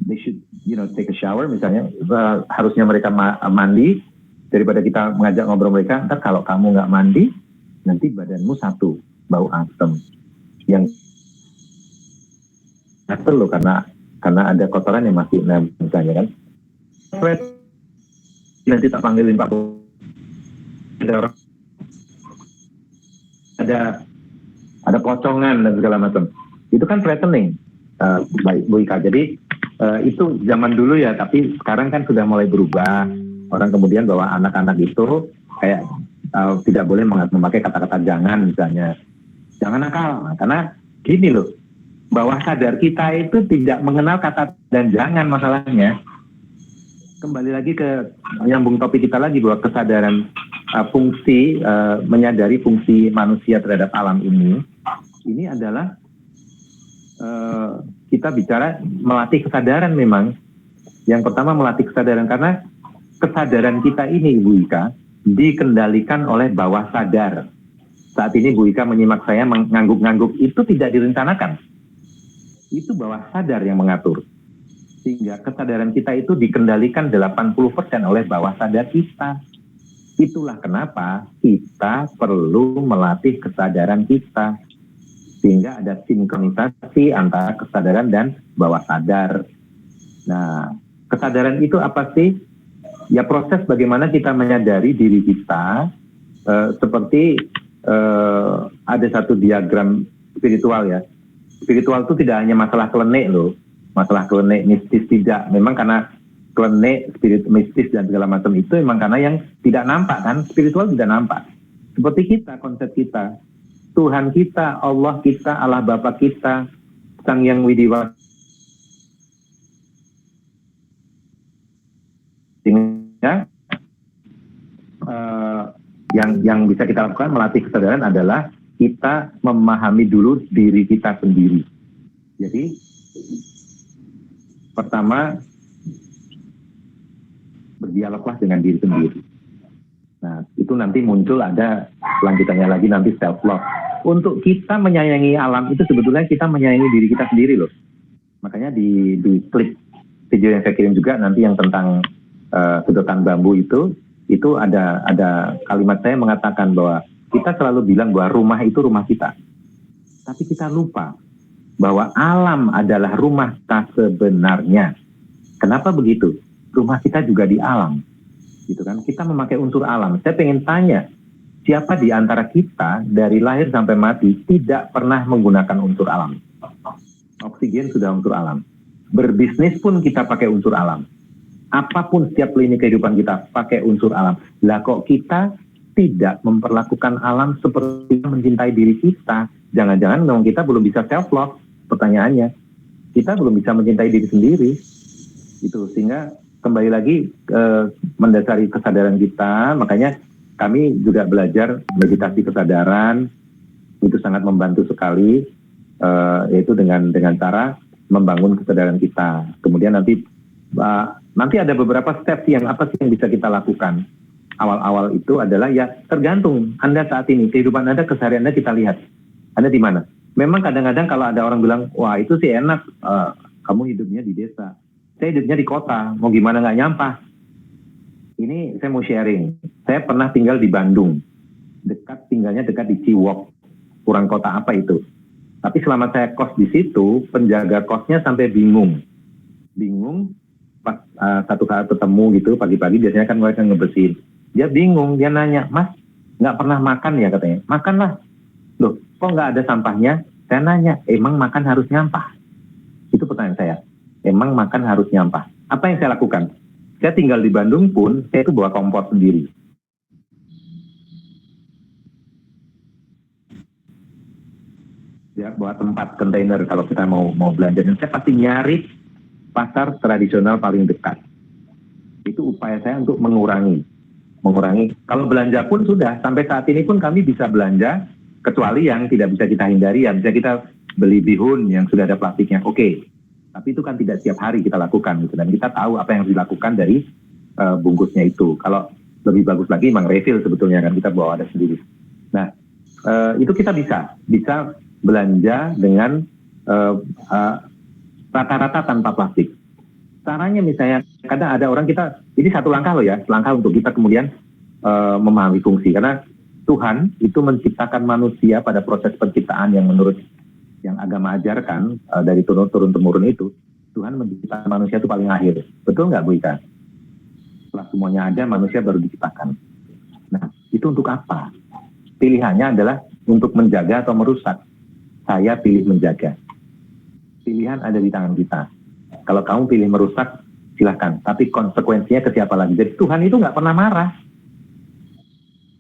they should, take a shower misalnya, harusnya mereka mandi, daripada kita mengajak ngobrol mereka, ntar kalau kamu nggak mandi, nanti badanmu satu, bau asem. Yang asem loh, karena ada kotoran yang masih misalnya kan. Nanti tak panggilin Pak Bu. Ada pocongan dan segala macam. Itu kan threatening, baik Bu Ika. Jadi itu zaman dulu ya, tapi sekarang kan sudah mulai berubah. Orang kemudian bahwa anak-anak itu kayak tidak boleh memakai kata-kata jangan misalnya. Jangan nakal, karena gini loh. Bawah sadar kita itu tidak mengenal kata dan jangan masalahnya. Kembali lagi ke nyambung topik kita lagi bahwa kesadaran fungsi, menyadari fungsi manusia terhadap alam ini adalah kita bicara melatih kesadaran memang. Yang pertama melatih kesadaran, karena kesadaran kita ini Ibu Ika dikendalikan oleh bawah sadar. Saat ini Bu Ika menyimak saya mengangguk-ngangguk, itu tidak direncanakan. Itu bawah sadar yang mengatur. Sehingga kesadaran kita itu dikendalikan 80% oleh bawah sadar kita. Itulah kenapa kita perlu melatih kesadaran kita. Sehingga ada sinkronisasi antara kesadaran dan bawah sadar. Nah, kesadaran itu apa sih? Ya proses bagaimana kita menyadari diri kita, seperti ada satu diagram spiritual ya. Spiritual itu tidak hanya masalah klenik loh, masalah klenik mistis tidak. Memang karena klenik, spirit mistis dan segala macam itu memang karena yang tidak nampak kan, spiritual tidak nampak. Seperti kita, konsep kita, Tuhan kita, Allah kita, Allah Bapa kita, Sang Yang Widiwasa. Sehingga yang bisa kita lakukan melatih kesadaran adalah kita memahami dulu diri kita sendiri. Jadi pertama berdialoglah dengan diri sendiri. Nah itu nanti muncul ada lanjutannya lagi nanti self love. Untuk kita menyayangi alam itu sebetulnya kita menyayangi diri kita sendiri loh. Makanya di klip video yang saya kirim juga nanti yang tentang sedotan bambu itu ada kalimat saya mengatakan bahwa kita selalu bilang bahwa rumah itu rumah kita. Tapi kita lupa bahwa alam adalah rumah kita sebenarnya. Kenapa begitu? Rumah kita juga di alam. Gitu kan? Kita memakai unsur alam. Saya pengen tanya, siapa di antara kita dari lahir sampai mati tidak pernah menggunakan unsur alam? Oksigen sudah unsur alam. Berbisnis pun kita pakai unsur alam. Apapun setiap lini kehidupan kita pakai unsur alam. Lah kok kita tidak memperlakukan alam seperti mencintai diri kita? Jangan-jangan memang kita belum bisa self love. Pertanyaannya, kita belum bisa mencintai diri sendiri. Itu sehingga kembali lagi mendasari kesadaran kita. Makanya kami juga belajar meditasi kesadaran. Itu sangat membantu sekali, yaitu dengan cara membangun kesadaran kita. Kemudian nanti ada beberapa step yang apa sih yang bisa kita lakukan. Awal-awal itu adalah ya tergantung Anda saat ini, kehidupan Anda, keseharian Anda kita lihat. Anda di mana? Memang kadang-kadang kalau ada orang bilang, wah itu sih enak, kamu hidupnya di desa. Saya hidupnya di kota, mau gimana nggak nyampah. Ini saya mau sharing. Saya pernah tinggal di Bandung. Tinggalnya dekat di Ciwok. Kurang kota apa itu. Tapi selama saya kos di situ, penjaga kosnya sampai bingung. Bingung, pas satu kali ketemu gitu, pagi-pagi biasanya kan mereka ngebersihin. Dia bingung, dia nanya, Mas, nggak pernah makan ya katanya. Makanlah. Loh, kok nggak ada sampahnya? Saya nanya, emang makan harus nyampah? Itu pertanyaan saya. Emang makan harus nyampah? Apa yang saya lakukan? Saya tinggal di Bandung pun, saya itu bawa kompor sendiri. Ya, bawa tempat kontainer kalau kita mau belanja. Dan saya pasti nyari pasar tradisional paling dekat. Itu upaya saya untuk mengurangi. Kalau belanja pun sudah, sampai saat ini pun kami bisa belanja, kecuali yang tidak bisa kita hindari, ya bisa kita beli bihun yang sudah ada plastiknya, oke. Tapi itu kan tidak setiap hari kita lakukan, gitu. Dan kita tahu apa yang harus dilakukan dari bungkusnya itu. Kalau lebih bagus lagi, memang refill sebetulnya kan, kita bawa ada sendiri. Nah, itu kita bisa belanja dengan rata-rata tanpa plastik. Caranya misalnya, kadang ada orang ini satu langkah loh ya, langkah untuk kita kemudian memahami fungsi. Karena Tuhan itu menciptakan manusia pada proses penciptaan yang menurut yang agama ajarkan, dari turun-temurun itu, Tuhan menciptakan manusia itu paling akhir. Betul nggak Bu Ika? Setelah semuanya ada, manusia baru diciptakan. Nah, itu untuk apa? Pilihannya adalah untuk menjaga atau merusak. Saya pilih menjaga. Pilihan ada di tangan kita. Kalau kamu pilih merusak, silakan. Tapi konsekuensinya ke siapa lagi? Jadi Tuhan itu nggak pernah marah.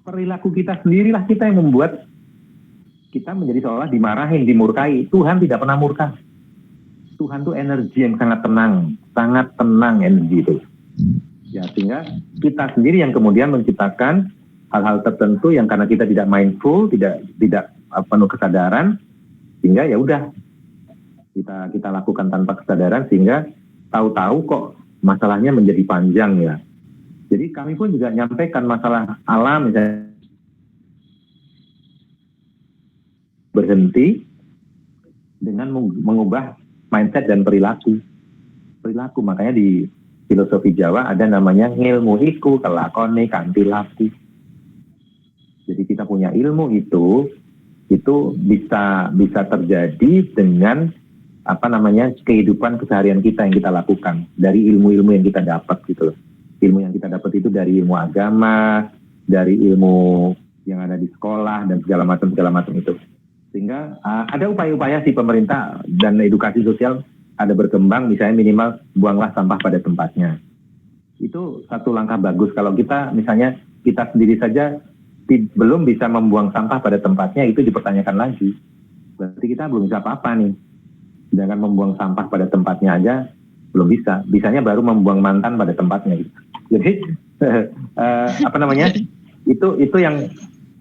Perilaku kita sendirilah kita yang membuat kita menjadi seolah dimarahin, dimurkai. Tuhan tidak pernah murka. Tuhan itu energi yang sangat tenang energi itu. Ya, sehingga kita sendiri yang kemudian menciptakan hal-hal tertentu yang karena kita tidak mindful, tidak penuh kesadaran, sehingga ya udah kita lakukan tanpa kesadaran, sehingga tahu-tahu kok masalahnya menjadi panjang ya. Jadi kami pun juga nyampaikan masalah alam misalnya berhenti dengan mengubah mindset dan perilaku. Makanya di filosofi Jawa ada namanya ngilmu iku kelakone kanthi laku. Jadi kita punya ilmu itu bisa terjadi dengan kehidupan keseharian kita yang kita lakukan dari ilmu-ilmu yang kita dapat gitu loh. Ilmu yang kita dapat itu dari ilmu agama, dari ilmu yang ada di sekolah dan segala macam itu. Sehingga ada upaya-upaya si pemerintah dan edukasi sosial ada berkembang, misalnya minimal buanglah sampah pada tempatnya. Itu satu langkah bagus. Kalau kita misalnya kita sendiri saja belum bisa membuang sampah pada tempatnya, itu dipertanyakan lagi. Berarti kita belum bisa apa-apa nih. Sedangkan membuang sampah pada tempatnya aja belum bisa. Bisanya baru membuang mantan pada tempatnya. Gitu. Jadi itu yang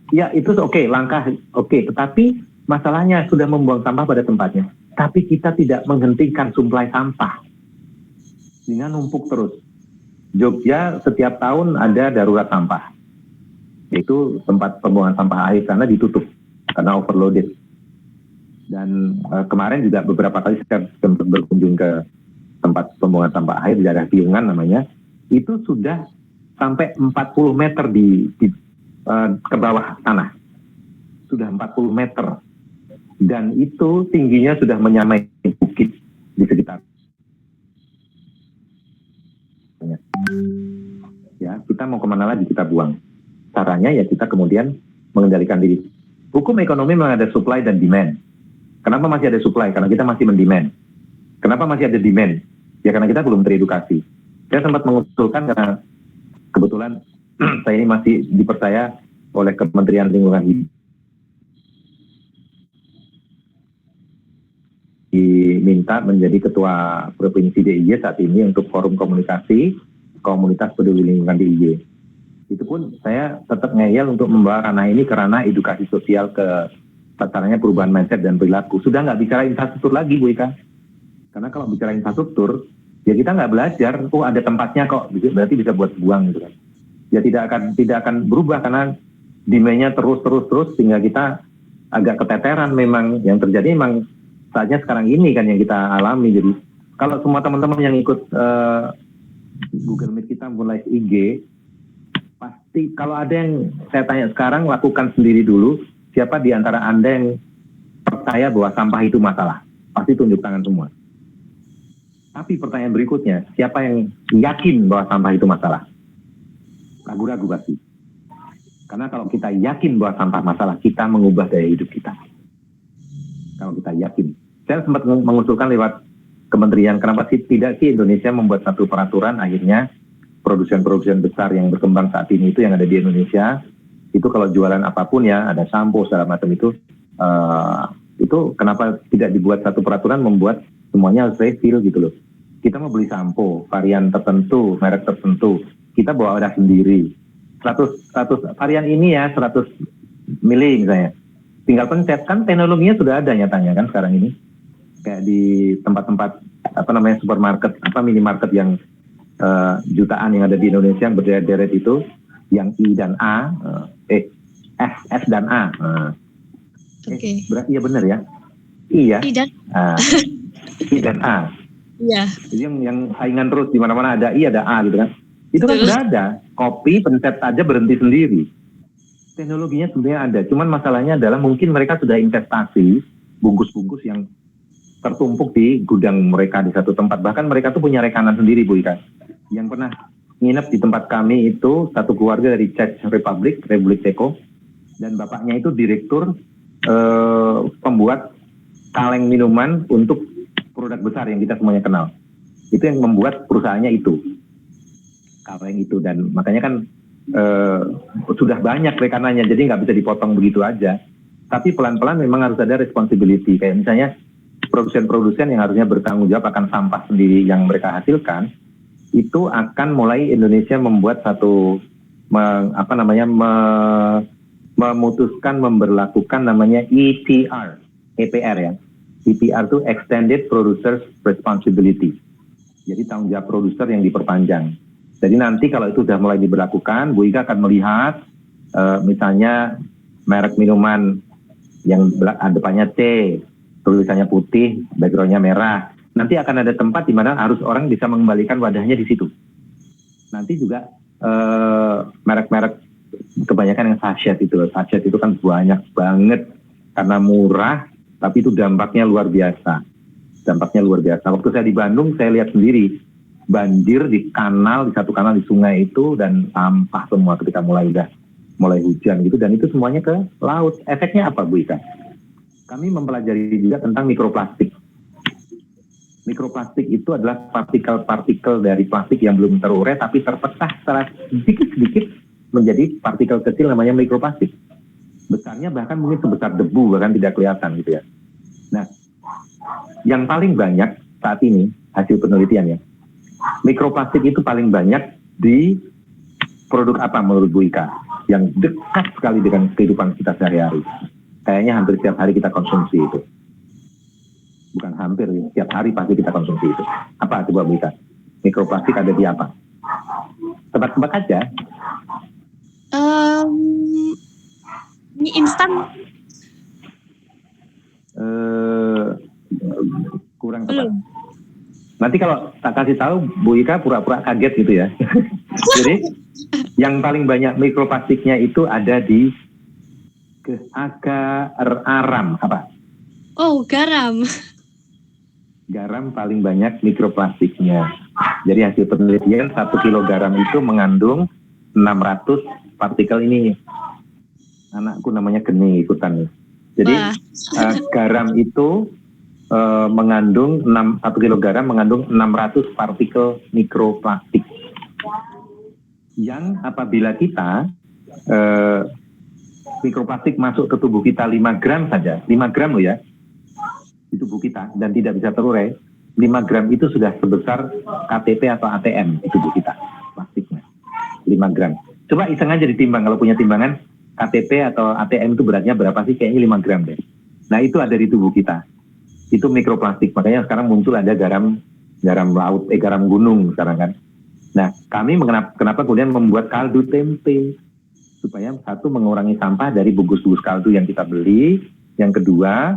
ya itu oke, langkah oke. Tetapi masalahnya sudah membuang sampah pada tempatnya. Tapi kita tidak menghentikan suplai sampah. Dengan numpuk terus. Jogja setiap tahun ada darurat sampah. Yaitu tempat pembuangan sampah akhir sana ditutup karena overloaded. Dan kemarin juga beberapa kali saya sempat berkunjung ke tempat pembuangan sampah air di daerah Piungan namanya, itu sudah sampai 40 meter ke bawah tanah. Sudah 40 meter. Dan itu tingginya sudah menyamai bukit di sekitar. Ya, kita mau kemana lagi kita buang? Caranya ya kita kemudian mengendalikan diri. Hukum ekonomi memang ada supply dan demand. Kenapa masih ada supply? Karena kita masih mendemand. Kenapa masih ada demand? Ya karena kita belum teredukasi. Saya sempat mengusulkan karena kebetulan saya ini masih dipercaya oleh Kementerian Lingkungan Hidup. Diminta menjadi ketua provinsi DIY saat ini untuk forum komunikasi komunitas peduli lingkungan DIY. Itu pun saya tetap ngeyel untuk membawa ranah ini ke ranah edukasi sosial ke caranya perubahan mindset dan perilaku. Sudah nggak bicara infrastruktur lagi, Bu Ika. Karena kalau bicara infrastruktur, ya kita nggak belajar, oh ada tempatnya kok, berarti bisa buat buang gitu kan. Ya tidak akan berubah karena demand-nya terus sehingga kita agak keteteran. Memang yang terjadi memang saatnya sekarang ini kan yang kita alami. Jadi kalau semua teman-teman yang ikut Google Meet kita mulai IG, pasti kalau ada yang saya tanya sekarang, lakukan sendiri dulu. Siapa di antara Anda yang percaya bahwa sampah itu masalah? Pasti tunjuk tangan semua. Tapi pertanyaan berikutnya, siapa yang yakin bahwa sampah itu masalah? Ragu-ragu pasti. Karena kalau kita yakin bahwa sampah masalah, kita mengubah gaya hidup kita. Kalau kita yakin. Saya sempat mengusulkan lewat kementerian, kenapa sih tidak sih Indonesia membuat satu peraturan, akhirnya produsen-produsen besar yang berkembang saat ini itu yang ada di Indonesia, itu kalau jualan apapun ya, ada sampo segala macam itu kenapa tidak dibuat satu peraturan membuat semuanya harus refill gitu loh. Kita mau beli sampo, varian tertentu, merek tertentu, kita bawa wadah sendiri. 100 varian ini ya, 100 mili misalnya. Tinggal pencet, kan teknologinya sudah ada nyatanya kan sekarang ini. Kayak di tempat-tempat supermarket, minimarket yang jutaan yang ada di Indonesia yang berderet-deret itu, yang I dan A, S dan A. Oke. Berarti ya benar ya? I ya? I dan I dan A. Iya. Jadi yang saingan terus di mana-mana ada I ada A gitu kan. Itu kan sudah ada. Kopi pencet aja berhenti sendiri. Teknologinya sebenarnya ada. Cuman masalahnya adalah mungkin mereka sudah investasi bungkus-bungkus yang tertumpuk di gudang mereka di satu tempat. Bahkan mereka tuh punya rekanan sendiri, Bu Ika. Yang pernah nginep di tempat kami itu satu keluarga dari Czech Republic, Republik Ceko, dan bapaknya itu direktur pembuat kaleng minuman untuk produk besar yang kita semuanya kenal. Itu yang membuat perusahaannya itu kaleng itu, dan makanya kan sudah banyak rekanannya, jadi nggak bisa dipotong begitu aja. Tapi pelan-pelan memang harus ada responsibility, kayak misalnya produsen-produsen yang harusnya bertanggung jawab akan sampah sendiri yang mereka hasilkan, itu akan mulai Indonesia membuat satu memutuskan memberlakukan namanya EPR ya. EPR itu Extended Producers Responsibility. Jadi tanggung jawab produser yang diperpanjang. Jadi nanti kalau itu sudah mulai diberlakukan, Bu Ika akan melihat misalnya merek minuman yang depannya C, tulisannya putih, backgroundnya merah. Nanti akan ada tempat di mana harus orang bisa mengembalikan wadahnya di situ. Nanti juga merek-merek kebanyakan yang sachet itu loh. Sachet itu kan banyak banget karena murah, tapi itu dampaknya luar biasa. Waktu saya di Bandung, saya lihat sendiri banjir di satu kanal di sungai itu, dan sampah semua ketika mulai hujan gitu, dan itu semuanya ke laut. Efeknya apa, Bu Ika? Kami mempelajari juga tentang mikroplastik. Mikroplastik itu adalah partikel-partikel dari plastik yang belum terurai tapi terpecah secara sedikit-sedikit menjadi partikel kecil namanya mikroplastik. Besarnya bahkan mungkin sebesar debu, bahkan tidak kelihatan gitu ya. Nah, yang paling banyak saat ini hasil penelitian ya, mikroplastik itu paling banyak di produk apa menurut Bu Ika? Yang dekat sekali dengan kehidupan kita sehari-hari. Kayaknya hampir setiap hari kita konsumsi itu. Bukan hampir, setiap hari pasti kita konsumsi itu. Apa coba Bu Ika? Mikroplastik ada di apa? Tebak-tebak aja. Mie instan. Kurang tepat. Nanti kalau tak kasih tahu, Bu Ika pura-pura kaget gitu ya. Jadi yang paling banyak mikroplastiknya itu ada di garam. Apa? Oh, garam. Garam paling banyak mikroplastiknya. Jadi hasil penelitian 1 kilo garam itu mengandung 600 partikel ini. Anakku namanya Geni ikutan nih. Jadi garam itu mengandung 1 kilo garam mengandung 600 partikel mikroplastik. Yang apabila kita mikroplastik masuk ke tubuh kita 5 gram saja, 5 gram loh ya, di tubuh kita dan tidak bisa terurai, 5 gram itu sudah sebesar KTP atau ATM di tubuh kita, plastiknya 5 gram. Coba iseng aja ditimbang, kalau punya timbangan KTP atau ATM itu beratnya berapa sih? Kayaknya 5 gram deh. Nah itu ada di tubuh kita. Itu mikroplastik. Makanya sekarang muncul ada garam laut, garam gunung sekarang kan. Nah kami kenapa kemudian membuat kaldu tempe, supaya satu mengurangi sampah dari bungkus-bungkus kaldu yang kita beli. Yang kedua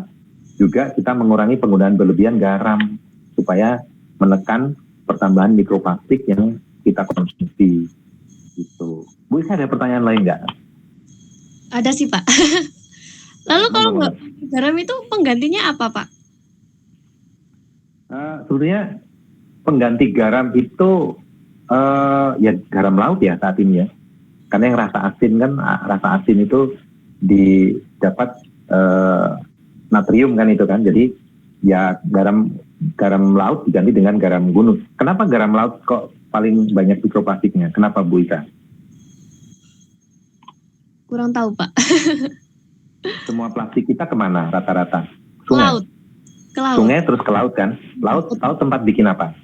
juga kita mengurangi penggunaan berlebihan garam supaya menekan pertambahan mikroplastik yang kita konsumsi. Gitu. Bu Isa ada pertanyaan lain nggak? Ada sih Pak. Lalu kalau nggak garam itu penggantinya apa Pak? Sebenarnya pengganti garam itu ya garam laut ya saat ini ya. Karena yang rasa asin itu didapat natrium kan itu kan. Jadi ya garam laut diganti dengan garam gunung. Kenapa garam laut kok paling banyak mikroplastiknya? Kenapa Bu Ika? Kurang tahu Pak. Semua plastik kita kemana rata-rata? Ke laut. Sungai terus ke laut kan? Laut tempat bikin apa?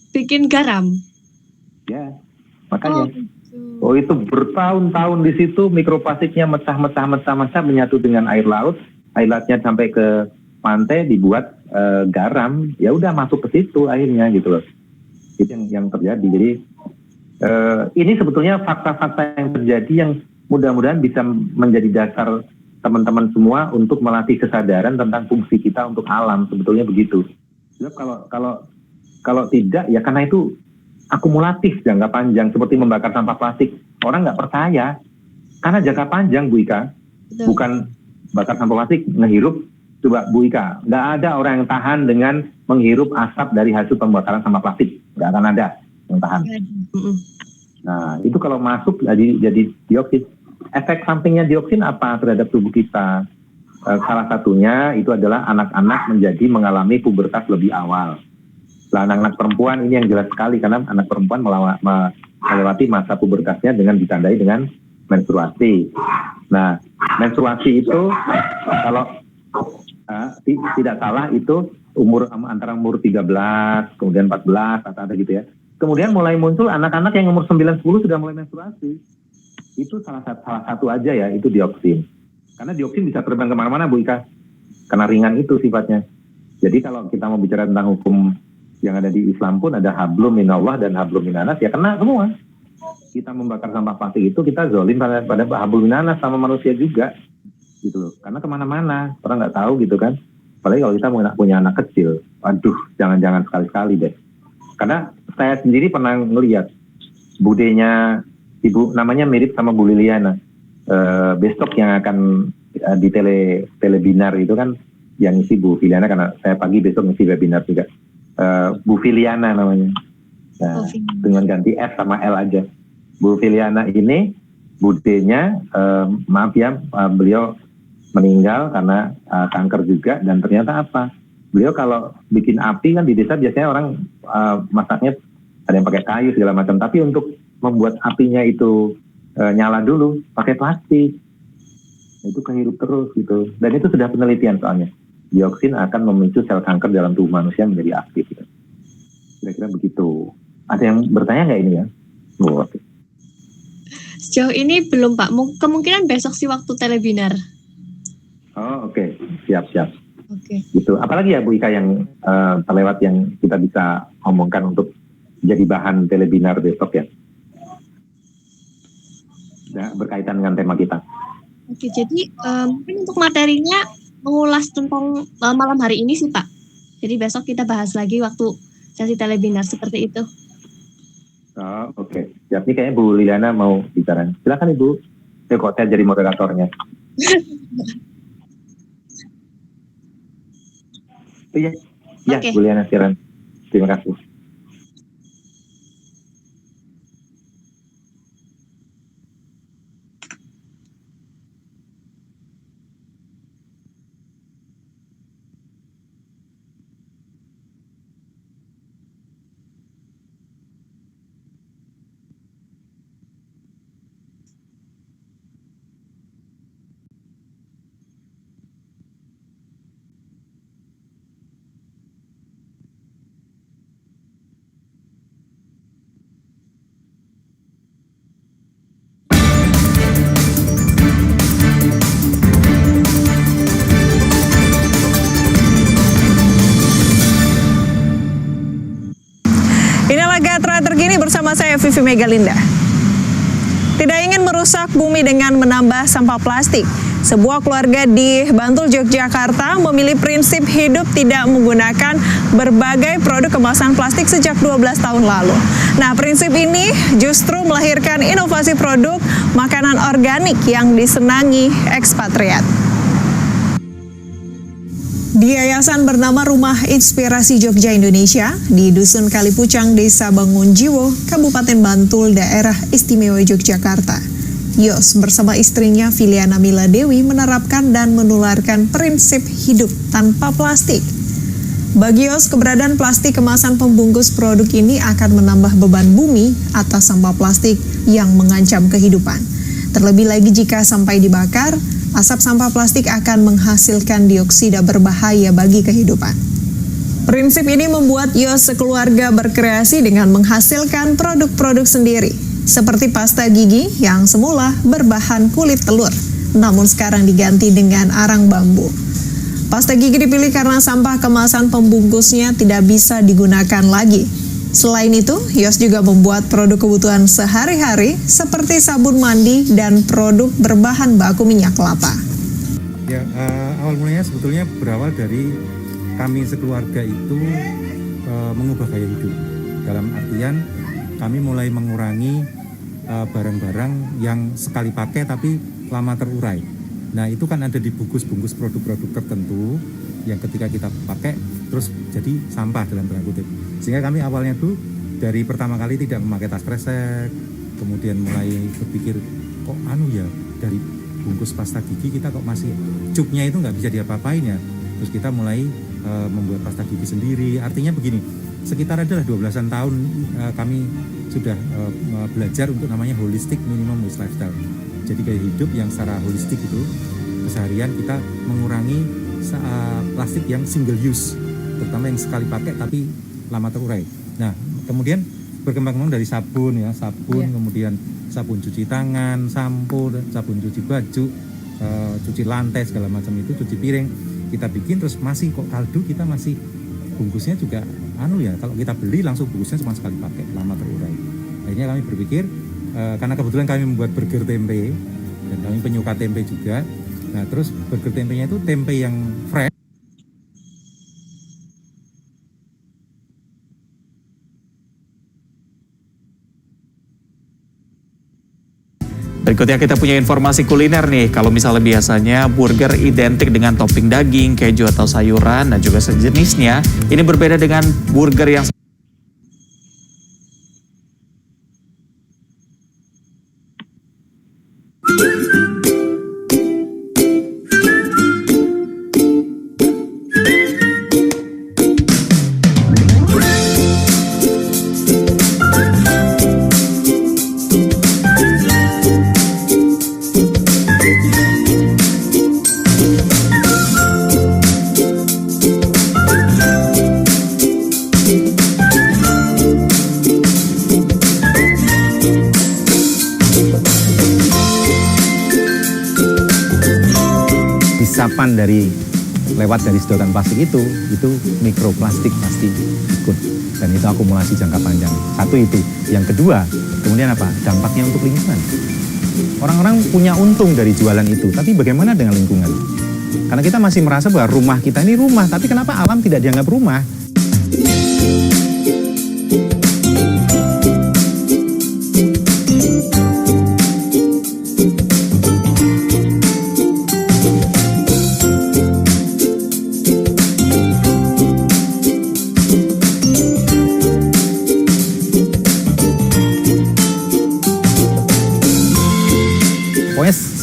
Bikin garam. Ya, makanya. Oh itu bertahun-tahun di situ mikroplastiknya mecah menyatu dengan air laut. Air lautnya sampai ke pantai dibuat garam. Ya udah masuk ke situ akhirnya gitu loh. Itu yang terjadi. Jadi ini sebetulnya fakta-fakta yang terjadi yang mudah-mudahan bisa menjadi dasar teman-teman semua untuk melatih kesadaran tentang fungsi kita untuk alam, sebetulnya begitu. Sebab kalau tidak ya karena itu akumulatif jangka panjang seperti membakar sampah plastik. Orang nggak percaya karena jangka panjang Bu Ika. Betul. Bukan bakar sampah plastik ngehirup. Coba Bu Ika, nggak ada orang yang tahan dengan menghirup asap dari hasil pembakaran sampah plastik. Nggak akan ada yang tahan. Nah itu kalau masuk jadi dioksid. Efek sampingnya dioksin apa terhadap tubuh kita? Salah satunya itu adalah anak-anak mengalami pubertas lebih awal. Nah, anak-anak perempuan ini yang jelas sekali karena anak perempuan melewati masa pubertasnya dengan ditandai dengan menstruasi. Nah, menstruasi itu kalau tidak salah itu antara umur 13, kemudian 14 atau ada gitu ya. Kemudian mulai muncul anak-anak yang umur 9-10 sudah mulai menstruasi. Itu salah satu aja ya, itu dioksin. Karena dioksin bisa terbang kemana-mana Bu Ika. Karena ringan itu sifatnya. Jadi kalau kita mau bicara tentang hukum yang ada di Islam pun ada hablum minallah dan hablum minanas, ya kena semua. Kita membakar sampah plastik itu kita zolim pada hablum minanas sama manusia juga. Gitu loh. Karena kemana-mana, orang nggak tahu gitu kan. Apalagi kalau kita punya anak kecil. Aduh, jangan-jangan sekali-sekali deh. Karena saya sendiri pernah ngelihat budenya Ibu namanya mirip sama Bu Liliana. Besok yang akan di telebinar itu kan yang isi Bu Filiana karena saya pagi besok ngisi webinar juga. Bu Filiana namanya. Nah, dengan ganti F sama L aja. Bu Filiana ini budenya maaf ya beliau meninggal karena kanker juga dan ternyata apa? Beliau kalau bikin api kan di desa biasanya orang masaknya ada yang pakai kayu segala macam, tapi untuk membuat apinya itu nyala dulu pakai plastik, itu kehirup terus gitu. Dan itu sudah penelitian soalnya dioksin akan memicu sel kanker dalam tubuh manusia menjadi aktif. Gitu. Kira-kira begitu. Ada yang bertanya nggak ini ya? Okay. Sejauh ini belum Pak. Kemungkinan besok sih waktu telebinar. Oh oke. Siap. Oke. Gitu. Apalagi ya Bu Ika yang terlewat yang kita bisa omongkan untuk jadi bahan telebinar besok ya? Berkaitan dengan tema kita. Oke, jadi mungkin untuk materinya mengulas tentang malam hari ini sih Pak. Jadi besok kita bahas lagi waktu sesi telebinar seperti itu. Oh, oke. Jadi kayaknya Bu Liliana mau bicara. Silakan Ibu. Kok saya jadi moderatornya. Iya, okay. Bu Liliana silakan. Terima kasih. bersama saya Vivi Megalinda. Tidak ingin merusak bumi dengan menambah sampah plastik, sebuah keluarga di Bantul, Yogyakarta memilih prinsip hidup tidak menggunakan berbagai produk kemasan plastik sejak 12 tahun lalu. Nah, prinsip ini justru melahirkan inovasi produk makanan organik yang disenangi ekspatriat. Di yayasan bernama Rumah Inspirasi Jogja Indonesia di Dusun Kalipucang, Desa Bangunjiwo, Kabupaten Bantul, Daerah Istimewa Yogyakarta, Yos bersama istrinya Filiana Mila Dewi menerapkan dan menularkan prinsip hidup tanpa plastik. Bagi Yos, keberadaan plastik kemasan pembungkus produk ini akan menambah beban bumi atas sampah plastik yang mengancam kehidupan. Terlebih lagi jika sampai dibakar, asap sampah plastik akan menghasilkan dioksida berbahaya bagi kehidupan. Prinsip ini membuat Yos sekeluarga berkreasi dengan menghasilkan produk-produk sendiri, seperti pasta gigi yang semula berbahan kulit telur, namun sekarang diganti dengan arang bambu. Pasta gigi dipilih karena sampah kemasan pembungkusnya tidak bisa digunakan lagi. Selain itu, Yos juga membuat produk kebutuhan sehari-hari seperti sabun mandi dan produk berbahan baku minyak kelapa. Ya, awal mulanya sebetulnya berawal dari kami sekeluarga itu mengubah gaya hidup. Dalam artian kami mulai mengurangi barang-barang yang sekali pakai tapi lama terurai. Nah, itu kan ada di bungkus-bungkus produk-produk tertentu yang ketika kita pakai terus jadi sampah dalam tanda kutip. Sehingga kami awalnya tuh dari pertama kali tidak memakai tas kresek, kemudian mulai berpikir kok dari bungkus pasta gigi kita kok masih cupnya itu nggak bisa diapa-apain ya. Terus kita mulai membuat pasta gigi sendiri. Artinya begini, sekitar adalah 12-an tahun kami sudah belajar untuk namanya holistic minimum waste lifestyle. Jadi gaya hidup yang secara holistik itu keseharian kita mengurangi plastik yang single use, terutama yang sekali pakai tapi lama terurai. Nah, kemudian berkembang dari sabun, kemudian sabun cuci tangan, sampo, sabun cuci baju, cuci lantai segala macam itu, cuci piring kita bikin. Terus masih kok kaldu kita masih bungkusnya juga kalau kita beli langsung bungkusnya cuma sekali pakai, lama terurai. Akhirnya kami berpikir karena kebetulan kami membuat burger tempe dan kami penyuka tempe juga. Nah, terus burger tempenya itu tempe yang fresh. Berikutnya kita punya informasi kuliner nih. Kalau misalnya biasanya burger identik dengan topping daging, keju atau sayuran dan juga sejenisnya, ini berbeda dengan burger yang isapan lewat dari sedotan plastik itu mikroplastik pasti ikut, dan itu akumulasi jangka panjang. Satu itu. Yang kedua, kemudian apa? Dampaknya untuk lingkungan. Orang-orang punya untung dari jualan itu, tapi bagaimana dengan lingkungan? Karena kita masih merasa bahwa rumah kita ini rumah, tapi kenapa alam tidak dianggap rumah?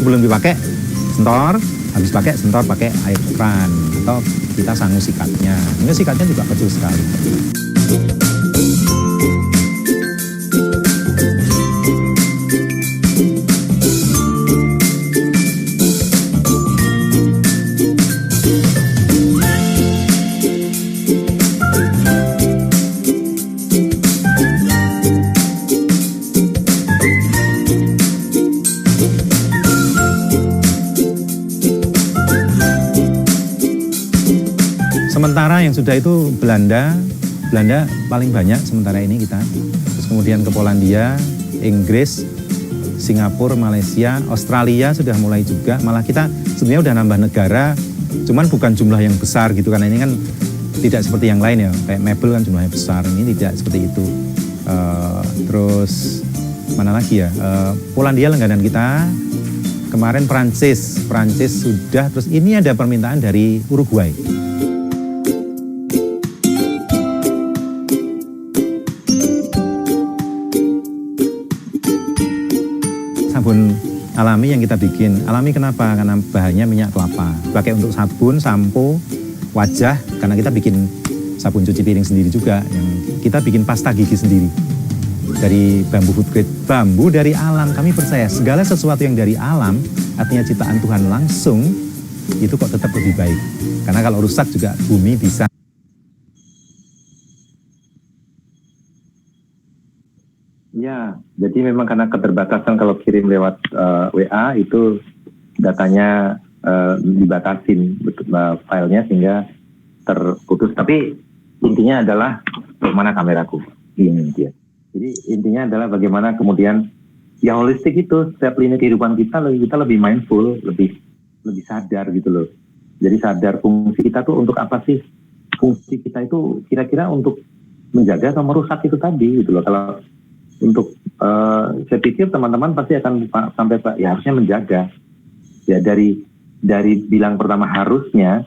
Sebelum dipakai sentor, habis pakai sentor pakai air keran atau kita sangu sikatnya. Ini sikatnya juga kecil sekali. Sementara yang sudah itu Belanda paling banyak sementara ini kita. Terus kemudian ke Polandia, Inggris, Singapura, Malaysia, Australia sudah mulai juga. Malah kita sebenarnya udah nambah negara, cuman bukan jumlah yang besar gitu, karena ini kan tidak seperti yang lain ya, kayak mebel kan jumlahnya besar, ini tidak seperti itu. Terus mana lagi ya, Polandia langganan kita, kemarin Prancis sudah, terus ini ada permintaan dari Uruguay. Sabun alami yang kita bikin, alami kenapa? Karena bahannya minyak kelapa, pakai untuk sabun, sampo, wajah, karena kita bikin sabun cuci piring sendiri juga, yang kita bikin pasta gigi sendiri dari bambu food grade, bambu dari alam. Kami percaya segala sesuatu yang dari alam, artinya ciptaan Tuhan langsung, itu kok tetap lebih baik. Karena kalau rusak juga bumi bisa. Ya, jadi memang karena keterbatasan kalau kirim lewat WA itu datanya dibatasin filenya sehingga terputus. Tapi intinya adalah bagaimana kameraku, ini dia. Jadi intinya adalah bagaimana kemudian ya holistik itu setiap lini kehidupan kita lebih mindful, lebih sadar gitu loh. Jadi sadar fungsi kita tuh untuk apa sih? Fungsi kita itu kira-kira untuk menjaga atau merusak itu tadi gitu loh. Kalau untuk saya pikir teman-teman pasti akan sampai ya harusnya menjaga. Ya dari bilang pertama harusnya,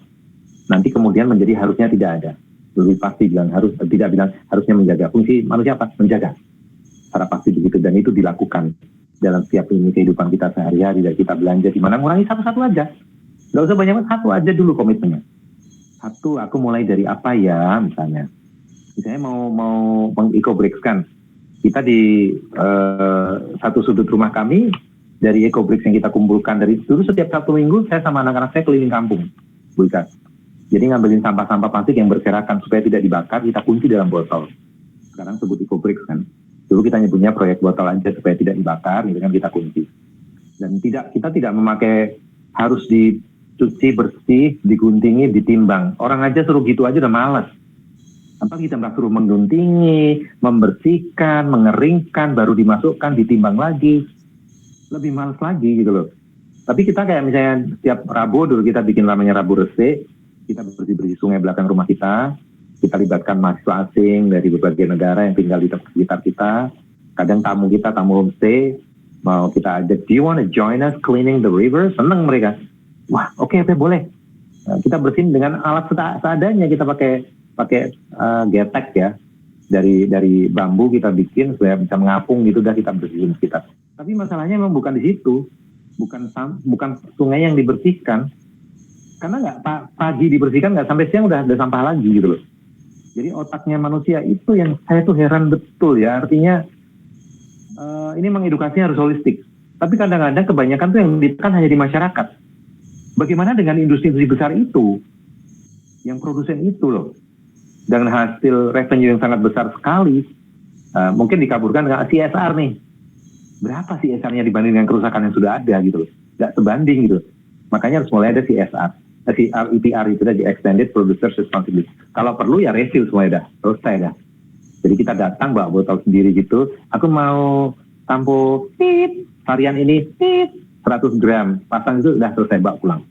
nanti kemudian menjadi harusnya tidak ada. Lebih pasti bilang tidak bilang harusnya menjaga. Fungsi manusia apa? Menjaga. Secara pasti begitu, dan itu dilakukan dalam setiap ini kehidupan kita sehari-hari. Dan kita belanja di mana, ngurangi satu-satu aja. Nggak usah banyak, satu aja dulu komitmennya. Satu, aku mulai dari apa ya, misalnya mau meng-eco-bricks kan. Kita di satu sudut rumah kami, dari eco-bricks yang kita kumpulkan dari dulu, setiap Sabtu Minggu saya sama anak-anak saya keliling kampung, Bu Ika. Jadi ngambilin sampah-sampah plastik yang berserakan supaya tidak dibakar, kita kunci dalam botol. Sekarang sebut eco-bricks kan. Dulu kita nyebutnya proyek botol aja supaya tidak dibakar, gitu kan, kita kunci. Dan kita tidak memakai harus dicuci bersih, diguntingi, ditimbang. Orang aja suruh gitu aja udah malas. Tanpa kita suruh mengguntingi, membersihkan, mengeringkan, baru dimasukkan, ditimbang lagi. Lebih malas lagi gitu loh. Tapi kita kayak misalnya setiap Rabu dulu kita bikin namanya Rabu Resik, kita bersih-bersih sungai belakang rumah kita libatkan mahasiswa asing dari berbagai negara yang tinggal di sekitar kita. Kadang tamu homestay, mau kita ajak, do you want to join us cleaning the river? Senang mereka. Wah, oke, boleh. Nah, kita bersihin dengan alat seadanya, kita pakai getek ya, dari bambu kita bikin supaya bisa mengapung gitu, udah kita bersihin sekitar. Tapi masalahnya memang bukan di situ, bukan sungai yang dibersihkan, karena nggak pagi dibersihkan, nggak sampai siang udah ada sampah lagi gitu loh. Jadi otaknya manusia itu yang saya tuh heran betul ya, artinya ini mengedukasi harus holistik. Tapi kadang-kadang kebanyakan tuh yang ditekan hanya di masyarakat. Bagaimana dengan industri-industri besar itu, yang produsen itu loh, dengan hasil revenue yang sangat besar sekali, mungkin dikaburkan dengan CSR nih. Berapa CSR-nya dibanding dengan kerusakan yang sudah ada gitu loh. Nggak sebanding gitu. Makanya harus mulai ada CSR. EPR itu tadi, Extended Producer Responsibility. Kalau perlu ya refill semuanya dah, selesai dah. Jadi kita datang bawa botol sendiri gitu. Aku mau sampo varian ini 100 gram, pasang itu udah selesai, bawa pulang.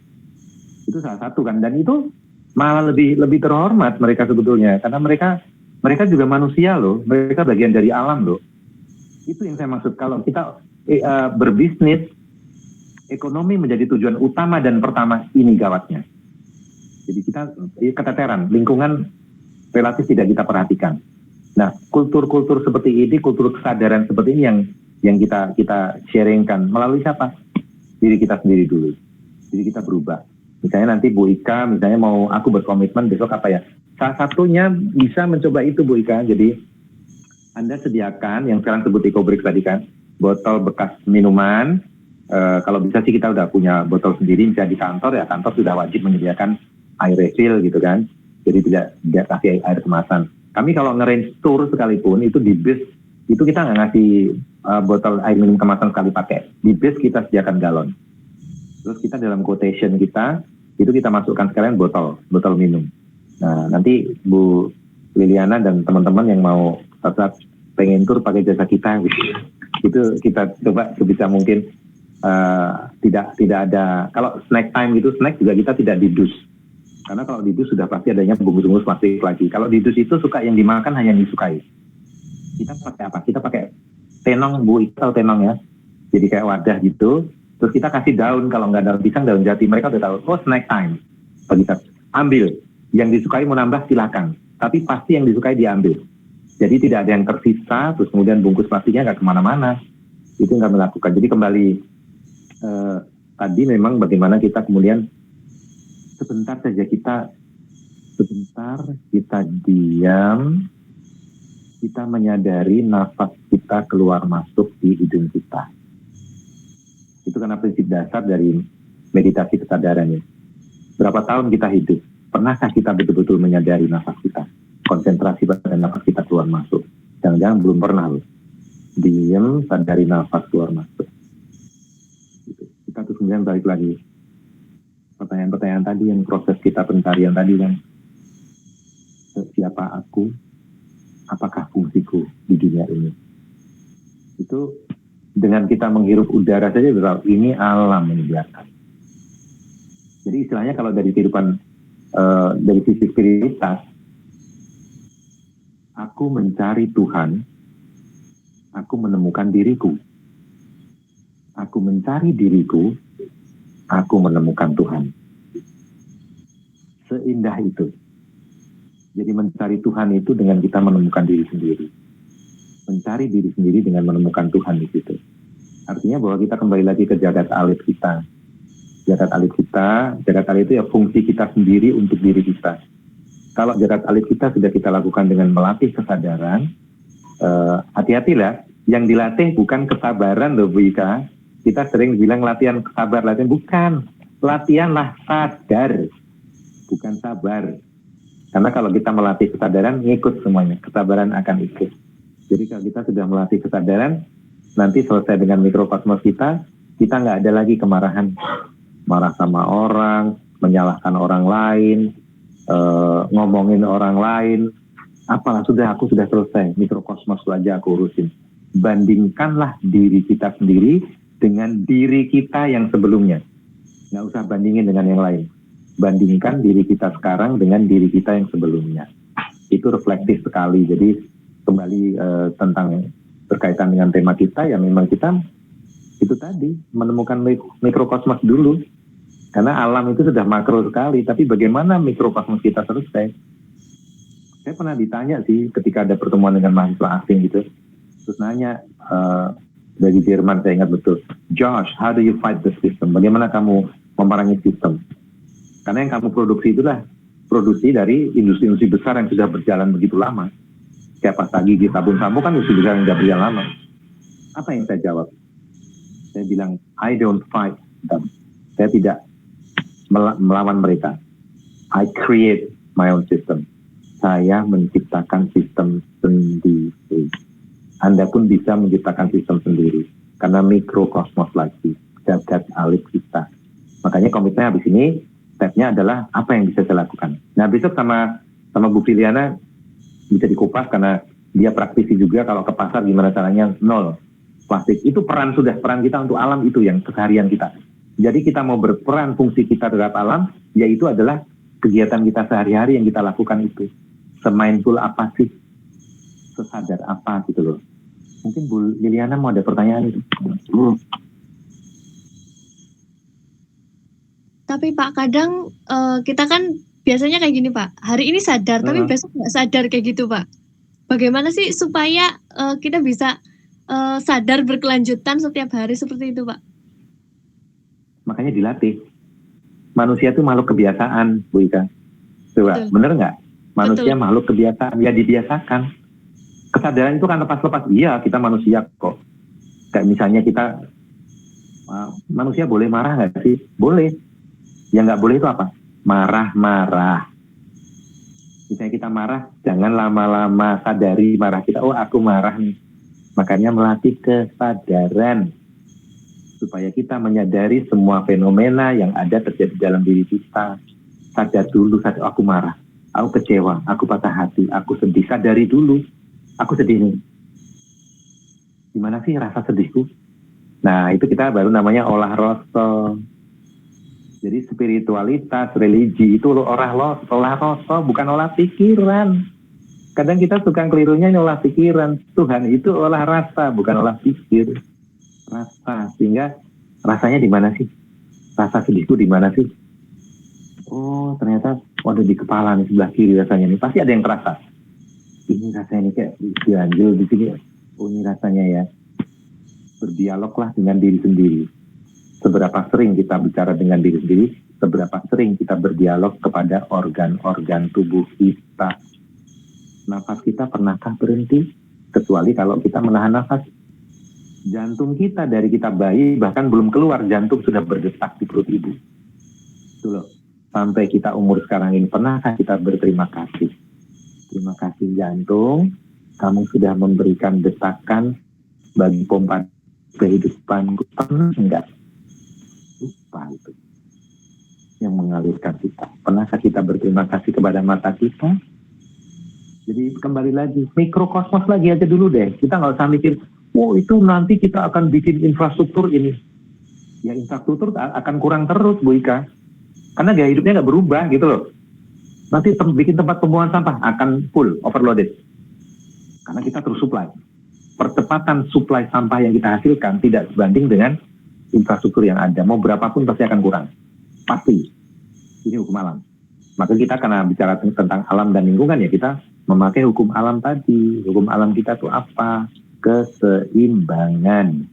Itu salah satu kan, dan itu malah lebih terhormat mereka sebetulnya, karena mereka juga manusia loh, mereka bagian dari alam loh. Itu yang saya maksud, kalau kita berbisnis, ekonomi menjadi tujuan utama dan pertama, ini gawatnya. Jadi kita keteteran, lingkungan relatif tidak kita perhatikan. Nah, kultur-kultur seperti ini, kultur kesadaran seperti ini yang kita sharingkan melalui siapa? Diri kita sendiri dulu. Jadi kita berubah. Misalnya nanti Bu Ika, misalnya mau aku berkomitmen besok apa ya? Salah satunya bisa mencoba itu Bu Ika. Jadi Anda sediakan yang sekarang sebut eco-bricks tadi kan, botol bekas minuman. Kalau bisa sih kita udah punya botol sendiri, misalnya di kantor ya, kantor sudah wajib menyediakan air refill gitu kan. Jadi tidak kasih air kemasan. Kami kalau nge-range tour sekalipun itu di bis, itu kita nggak ngasih botol air minum kemasan sekali pakai. Di bis kita sediakan galon. Terus kita dalam quotation kita, itu kita masukkan sekalian botol minum. Nah nanti Bu Liliana dan teman-teman yang mau pengen tur pakai jasa kita gitu. Itu kita coba sebisa mungkin tidak ada. Kalau snack time gitu, snack juga kita tidak di dus. Karena kalau di dus sudah pasti adanya bungkus-bungkus plastik lagi. Kalau di dus itu suka yang dimakan hanya yang disukai. Kita pakai apa? Kita pakai tenong, Bu, itu tahu tenong ya. Jadi kayak wadah gitu. Terus kita kasih daun, kalau nggak daun pisang, daun jati. Mereka udah tahu, oh snack time. Kita ambil. Yang disukai mau nambah silakan. Tapi pasti yang disukai diambil. Jadi tidak ada yang tersisa, terus kemudian bungkus plastiknya nggak kemana-mana. Itu nggak melakukan. Jadi kembali tadi memang bagaimana kita kemudian sebentar kita diam, kita menyadari nafas kita keluar masuk di hidung kita. Itu karena prinsip dasar dari meditasi kesadaran ya. Berapa tahun kita hidup? Pernahkah kita betul-betul menyadari nafas kita? Konsentrasi pada nafas kita keluar masuk. Jangan-jangan belum pernah loh. Diam, sadari nafas keluar masuk. Gitu. Kita terus kemudian balik lagi. Pertanyaan-pertanyaan tadi yang proses kita pencarian tadi kan. Siapa aku? Apakah fungsiku di dunia ini? Itu dengan kita menghirup udara saja berarti ini alam yang biarkan. Jadi istilahnya kalau dari kehidupan dari sisi spiritualitas, aku mencari Tuhan, aku menemukan diriku. Aku mencari diriku, aku menemukan Tuhan. Seindah itu. Jadi mencari Tuhan itu dengan kita menemukan diri sendiri. Mencari diri sendiri dengan menemukan Tuhan di situ. Artinya bahwa kita kembali lagi ke jagat alit kita. Jagat alit itu ya fungsi kita sendiri untuk diri kita. Kalau jagat alit kita sudah kita lakukan dengan melatih kesadaran, hati-hatilah. Yang dilatih bukan kesabaran loh Bu Ika. Kita sering bilang latihan bukan. Latihanlah sadar, bukan sabar. Karena kalau kita melatih kesadaran, ngikut semuanya. Kesabaran akan ikut. Jadi kalau kita sudah melatih kesadaran, nanti selesai dengan mikrokosmos kita nggak ada lagi kemarahan. Marah sama orang, menyalahkan orang lain, ngomongin orang lain. Apalah, aku sudah selesai. Mikrokosmos aja aku urusin. Bandingkanlah diri kita sendiri dengan diri kita yang sebelumnya. Nggak usah bandingin dengan yang lain. Bandingkan diri kita sekarang dengan diri kita yang sebelumnya. Itu reflektif sekali. Jadi kembali tentang berkaitan dengan tema kita, ya memang kita itu tadi menemukan mikrokosmos dulu. Karena alam itu sudah makro sekali, tapi bagaimana mikrokosmos kita selesai? Saya pernah ditanya sih ketika ada pertemuan dengan mahasiswa asing gitu, terus nanya dari Jerman, saya ingat betul, Josh, how do you fight the system? Bagaimana kamu memerangi sistem? Karena yang kamu produksi itulah produksi dari industri-industri besar yang sudah berjalan begitu lama. Kayak pasta gigi, sabun sampo kan industri besar yang sudah berjalan lama. Apa yang saya jawab? Saya bilang, I don't fight them. Saya tidak melawan mereka. I create my own system. Saya menciptakan sistem sendiri. Anda pun bisa menciptakan sistem sendiri. Karena mikrokosmos lagi. Jagat alit kita. Makanya komitmen habis ini, stepnya adalah apa yang bisa saya lakukan. Nah besok sama Bu Filiana bisa dikupas karena dia praktisi juga. Kalau ke pasar gimana caranya, nol plastik. Itu peran kita untuk alam itu yang keseharian kita. Jadi kita mau berperan, fungsi kita terhadap alam, yaitu adalah kegiatan kita sehari-hari yang kita lakukan itu. Se-mindful apa sih? Sesadar apa gitu loh. Mungkin Bu Liliana mau ada pertanyaan itu. Tapi Pak, kadang kita kan biasanya kayak gini Pak, hari ini sadar, tapi besok nggak sadar kayak gitu Pak. Bagaimana sih supaya kita bisa sadar berkelanjutan setiap hari seperti itu Pak? Makanya dilatih. Manusia itu makhluk kebiasaan, Bu Ika. Coba, bener nggak? Manusia makhluk kebiasaan, ya dibiasakan. Kesadaran itu kan lepas-lepas. Iya, kita manusia kok. Kayak misalnya kita, manusia boleh marah nggak sih? Boleh. Yang nggak boleh itu apa? Marah-marah. Misalnya kita marah, jangan lama-lama sadari marah kita. Oh, aku marah nih. Makanya melatih kesadaran. Supaya kita menyadari semua fenomena yang ada terjadi dalam diri kita. Sadar dulu, aku marah, aku kecewa, aku patah hati, aku sedih. Sadari dulu, aku sedih nih. Gimana sih rasa sedihku? Nah, itu kita baru namanya olah rasa. Jadi spiritualitas, religi itu olah rasa, bukan olah pikiran. Kadang kita suka kelirunya olah pikiran. Tuhan itu olah rasa, bukan olah pikir. Rasa, sehingga rasanya di mana sih? Rasa sedihku di mana sih? Oh, ternyata ada di kepala nih, sebelah kiri rasanya nih. Pasti ada yang terasa. Ini rasanya nih kayak diambil di sini. Oh, ini rasanya ya. Berdialoglah dengan diri sendiri. Seberapa sering kita bicara dengan diri sendiri, seberapa sering kita berdialog kepada organ-organ tubuh kita. Nafas kita pernahkah berhenti? Kecuali kalau kita menahan nafas. Jantung kita dari kita bayi bahkan belum keluar, jantung sudah berdetak di perut ibu. Itu loh. Sampai kita umur sekarang ini, pernahkah kita berterima kasih? Terima kasih jantung, kamu sudah memberikan desakan bagi pompa kehidupan. Pernah enggak? Lupa itu yang mengalirkan kita. Pernahkah kita berterima kasih kepada mata kita? Jadi kembali lagi, mikrokosmos lagi aja dulu deh. Kita nggak usah mikir, oh itu nanti kita akan bikin infrastruktur ini. Ya infrastruktur akan kurang terus, Bu Ika. Karena gaya hidupnya nggak berubah gitu loh. Nanti bikin tempat pembuangan sampah akan full, overloaded. Karena kita terus supply. Percepatan supply sampah yang kita hasilkan tidak sebanding dengan infrastruktur yang ada. Mau berapapun pasti akan kurang. Pasti. Ini hukum alam. Maka kita karena bicara tentang alam dan lingkungan ya kita memakai hukum alam tadi. Hukum alam kita tuh apa? Keseimbangan.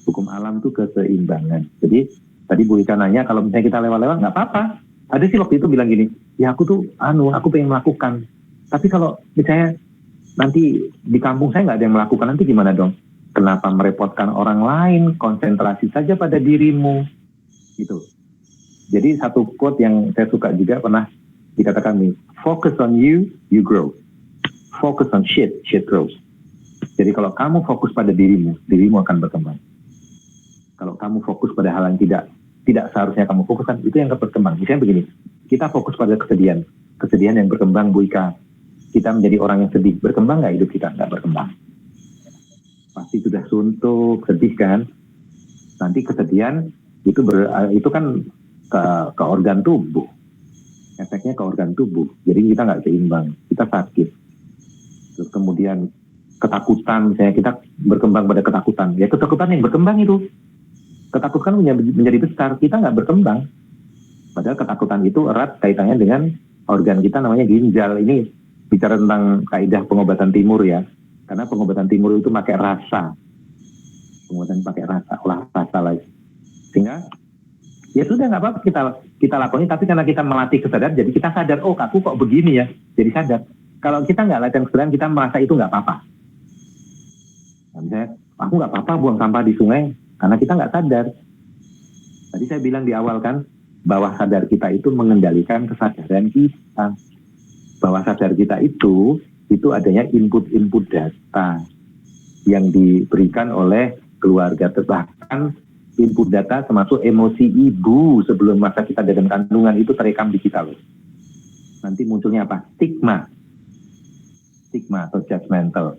Hukum alam tuh keseimbangan. Jadi tadi Bu Ika nanya kalau misalnya kita lewat-lewat nggak apa-apa. Ada sih waktu itu bilang gini, ya aku tuh aku pengen melakukan. Tapi kalau misalnya nanti di kampung saya nggak ada yang melakukan, nanti gimana dong? Kenapa merepotkan orang lain? Konsentrasi saja pada dirimu. Gitu. Jadi satu quote yang saya suka juga pernah dikatakan nih, focus on you, you grow. Focus on shit grows. Jadi kalau kamu fokus pada dirimu, dirimu akan berkembang. Kalau kamu fokus pada hal yang tidak seharusnya kamu fokuskan, itu yang akan berkembang. Misalnya begini, kita fokus pada kesedihan yang berkembang, Bu Ika. Kita menjadi orang yang sedih, berkembang nggak hidup kita? Nggak berkembang. Pasti sudah suntuk, sedih kan? Nanti kesedihan itu kan ke organ tubuh. Efeknya ke organ tubuh. Jadi kita nggak seimbang, kita sakit. Terus kemudian ketakutan, misalnya kita berkembang pada ketakutan. Ya ketakutan yang berkembang itu. Ketakutan menjadi besar, kita nggak berkembang. Padahal ketakutan itu erat kaitannya dengan organ kita namanya ginjal. Ini bicara tentang kaidah pengobatan timur ya. Karena pengobatan timur itu pakai rasa. Pengobatan pakai rasa, olah rasa lagi. Sehingga ya sudah nggak apa-apa kita lakoni, tapi karena kita melatih kesadaran, jadi kita sadar, oh aku kok begini ya, jadi sadar. Kalau kita nggak latihan kesadaran, kita merasa itu nggak apa-apa. Nah, misalnya, aku nggak apa-apa buang sampah di sungai, karena kita nggak sadar. Tadi saya bilang di awal kan, bawah sadar kita itu mengendalikan kesadaran kita. Bawah sadar kita itu adanya input data yang diberikan oleh keluarga, bahkan input data termasuk emosi ibu sebelum masa kita dalam kandungan itu terekam di kita loh. Nanti munculnya apa? Stigma atau judgmental.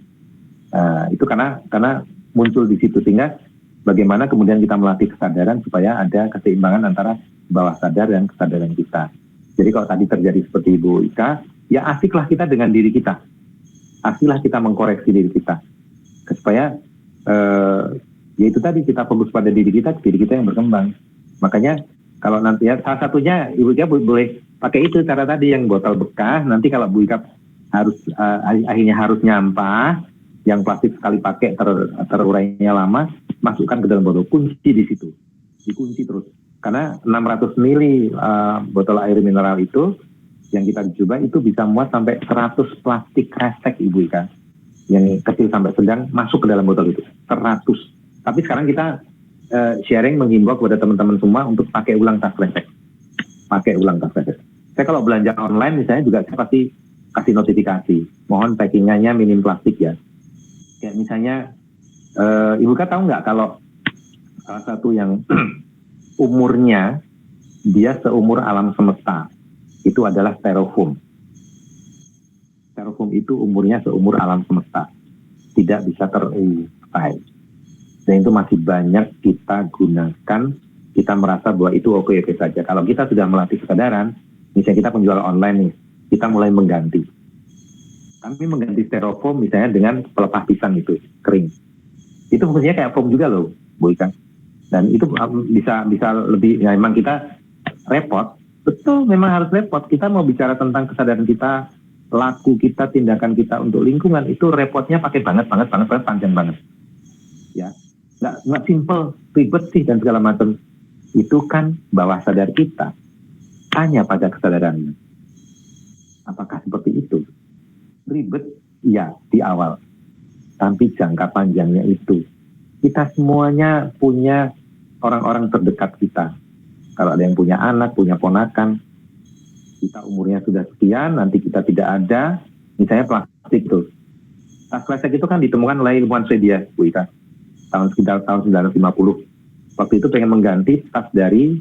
Itu karena muncul di situ, sehingga bagaimana kemudian kita melatih kesadaran supaya ada keseimbangan antara bawah sadar dan kesadaran kita. Jadi kalau tadi terjadi seperti Ibu Ika, ya asiklah kita dengan diri kita. Asiklah kita mengkoreksi diri kita. Supaya ya itu tadi, kita fokus pada diri kita yang berkembang. Makanya kalau nanti ya salah satunya Ibu Ika boleh pakai itu cara tadi yang botol bekas. Nanti kalau Bu Ika akhirnya harus nyampah, yang plastik sekali pakai terurainya lama, masukkan ke dalam botol, kunci di situ, dikunci terus. Karena 600 mili botol air mineral itu yang kita coba itu bisa muat sampai 100 plastik kresek Ibu Ika, yang kecil sampai sedang masuk ke dalam botol itu 100. Tapi sekarang kita sharing menghimbau kepada teman-teman semua untuk pakai ulang tas kresek. Saya kalau belanja online misalnya juga saya pasti kasih notifikasi, mohon packingannya minim plastik ya. Kayak misalnya Ibu Ika tahu nggak kalau salah satu yang umurnya dia seumur alam semesta itu adalah styrofoam. Styrofoam itu umurnya seumur alam semesta, tidak bisa terurai. Dan itu masih banyak kita gunakan, kita merasa bahwa itu oke-oke saja. Kalau kita sudah melatih kesadaran, misalnya kita penjual online nih, kita mulai mengganti. Kami mengganti styrofoam misalnya dengan pelepah pisang itu, kering. Itu fungsinya kayak foam juga loh, Bu Ika. Dan itu bisa lebih, ya memang kita repot. Betul, memang harus repot. Kita mau bicara tentang kesadaran kita, laku kita, tindakan kita untuk lingkungan, itu repotnya pakai banget, panjang banget. Ya, nggak simple, ribet sih dan segala macam. Itu kan bawah sadar kita hanya pada kesadarannya. Apakah seperti itu? Ribet, ya di awal. Tapi jangka panjangnya itu, kita semuanya punya orang-orang terdekat kita. Kalau ada yang punya anak, punya ponakan, kita umurnya sudah sekian, nanti kita tidak ada, misalnya plastik tuh. Tas kresek itu kan ditemukan oleh ilmuwan Swedia, Bu Ika, sekitar tahun 1950. Waktu itu pengen mengganti tas dari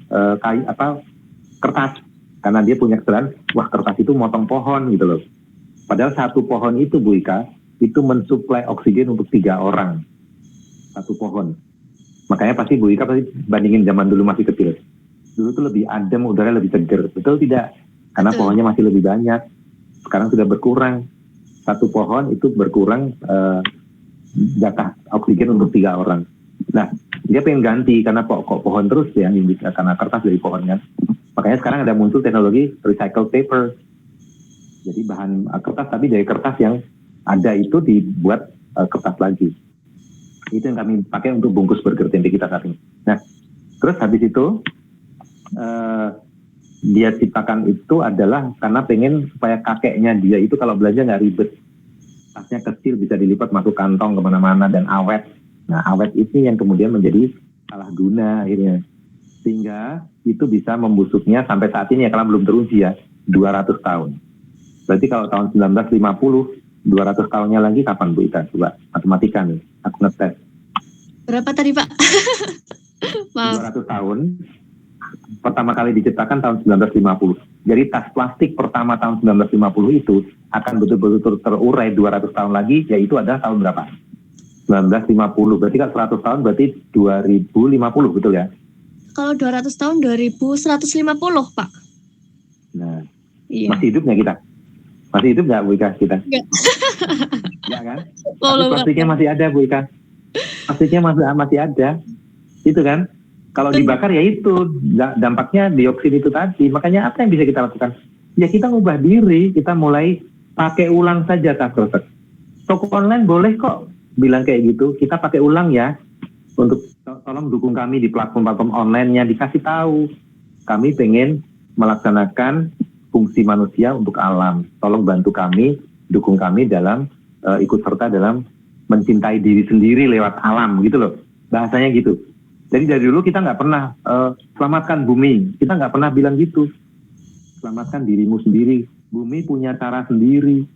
kertas, karena dia punya kesadaran, wah kertas itu motong pohon gitu loh. Padahal satu pohon itu, Bu Ika, itu mensuplai oksigen untuk 3 orang. Satu pohon. Makanya pasti Bu Ika pasti bandingin zaman dulu masih kecil. Dulu tuh lebih adem, udara lebih seger. Betul tidak? Karena pohonnya masih lebih banyak. Sekarang sudah berkurang. Satu pohon itu berkurang jatah oksigen untuk 3 orang. Nah, dia pengen ganti karena kok pohon terus ya, karena kertas dari pohon kan. Makanya sekarang ada muncul teknologi recycled paper. Jadi bahan kertas tapi dari kertas yang ada itu dibuat kertas lagi. Itu yang kami pakai untuk bungkus burger tempe kita saat ini. Nah, terus habis itu dia ciptakan itu adalah karena pengen supaya kakeknya dia itu kalau belanja nggak ribet. Tasnya kecil, bisa dilipat masuk kantong kemana-mana dan awet. Nah, awet ini yang kemudian menjadi salah guna akhirnya. Sehingga itu bisa membusuknya sampai saat ini ya, kalau belum teruji ya, 200 tahun. Berarti kalau tahun 1950, 200 tahunnya lagi kapan Bu Ika? Coba matematika nih, aku ngetes. Berapa tadi Pak? 200 tahun, pertama kali diciptakan tahun 1950. Jadi tas plastik pertama tahun 1950 itu akan betul-betul terurai 200 tahun lagi, yaitu adalah tahun berapa? 1950, berarti kan 100 tahun berarti 2050, betul ya? Kalau 200 tahun 2150 Pak. Nah, iya. Masih hidup nggak kita? Masih hidup nggak Bu Ika kita? Enggak. Ya kan? Tapi plastiknya masih ada Bu Ika. Plastiknya masih ada. Itu kan? Kalau dibakar ya itu dampaknya dioksid itu tadi. Makanya apa yang bisa kita lakukan? Ya kita ngubah diri, kita mulai pakai ulang saja tas kresek. Toko online boleh kok bilang kayak gitu. Kita pakai ulang ya. Untuk tolong dukung kami di platform-platform online-nya, dikasih tahu. Kami pengen melaksanakan fungsi manusia untuk alam. Tolong bantu kami, dukung kami dalam ikut serta dalam mencintai diri sendiri lewat alam gitu loh. Bahasanya gitu. Jadi dari dulu kita nggak pernah selamatkan bumi. Kita nggak pernah bilang gitu. Selamatkan dirimu sendiri. Bumi punya cara sendiri.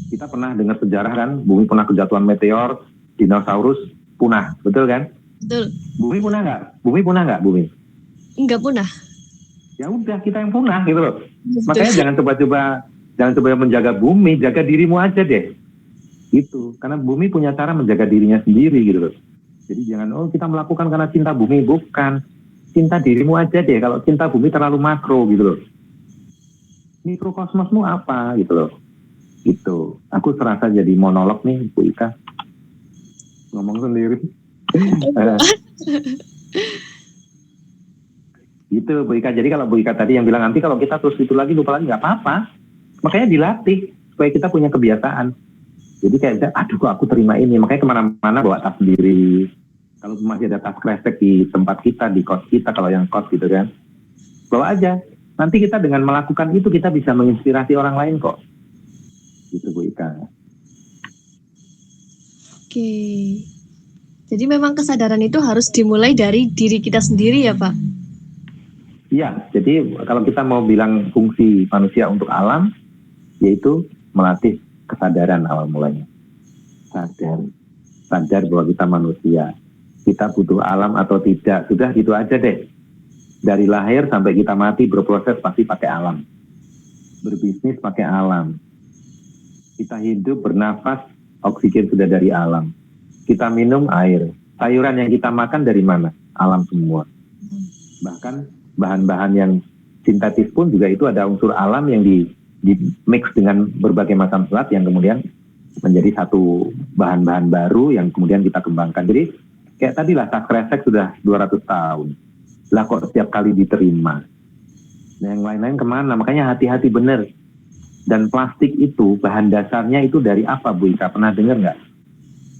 Kita pernah dengar sejarah kan, bumi pernah kejatuhan meteor, dinosaurus punah, betul kan? Betul. Bumi punah nggak? Bumi punah nggak? Bumi? Enggak punah. Ya udah kita yang punah gitu loh. Betul. Makanya jangan coba menjaga bumi, jaga dirimu aja deh. Gitu. Karena bumi punya cara menjaga dirinya sendiri gitu loh. Jadi jangan kita melakukan karena cinta bumi, bukan. Cinta dirimu aja deh. Kalau cinta bumi terlalu makro gitu loh. Mikrokosmosmu apa gitu loh. Gitu. Aku serasa jadi monolog nih Bu Ika. Ngomong sendiri. Gitu Bu Ika. Jadi kalau Bu Ika tadi yang bilang nanti kalau kita terus itu lagi lupa lagi nggak apa-apa. Makanya dilatih supaya kita punya kebiasaan. Jadi kayak aduh kok aku terima ini. Makanya kemana-mana bawa tas sendiri. Kalau masih ada tas kresek di tempat kita, di kos kita, kalau yang kos gitu kan, bawa aja. Nanti kita dengan melakukan itu kita bisa menginspirasi orang lain kok. Gitu Bu Ika. Oke. Jadi memang kesadaran itu harus dimulai dari diri kita sendiri ya Pak? Iya, jadi kalau kita mau bilang fungsi manusia untuk alam, yaitu melatih kesadaran awal mulanya. Sadar bahwa kita manusia. Kita butuh alam atau tidak, sudah gitu aja deh. Dari lahir sampai kita mati berproses pasti pakai alam. Berbisnis pakai alam. Kita hidup, bernafas, oksigen sudah dari alam. Kita minum air. sayuran yang kita makan dari mana? Alam semua. Bahkan bahan-bahan yang sintetis pun juga itu ada unsur alam yang di mix dengan berbagai macam zat yang kemudian menjadi satu bahan-bahan baru yang kemudian kita kembangkan. Jadi kayak tadi lah, tas kresek sudah 200 tahun. Lah kok setiap kali diterima. Nah, yang lain-lain kemana? Makanya hati-hati bener. Dan plastik itu, bahan dasarnya itu dari apa, Bu Ika? Pernah dengar nggak?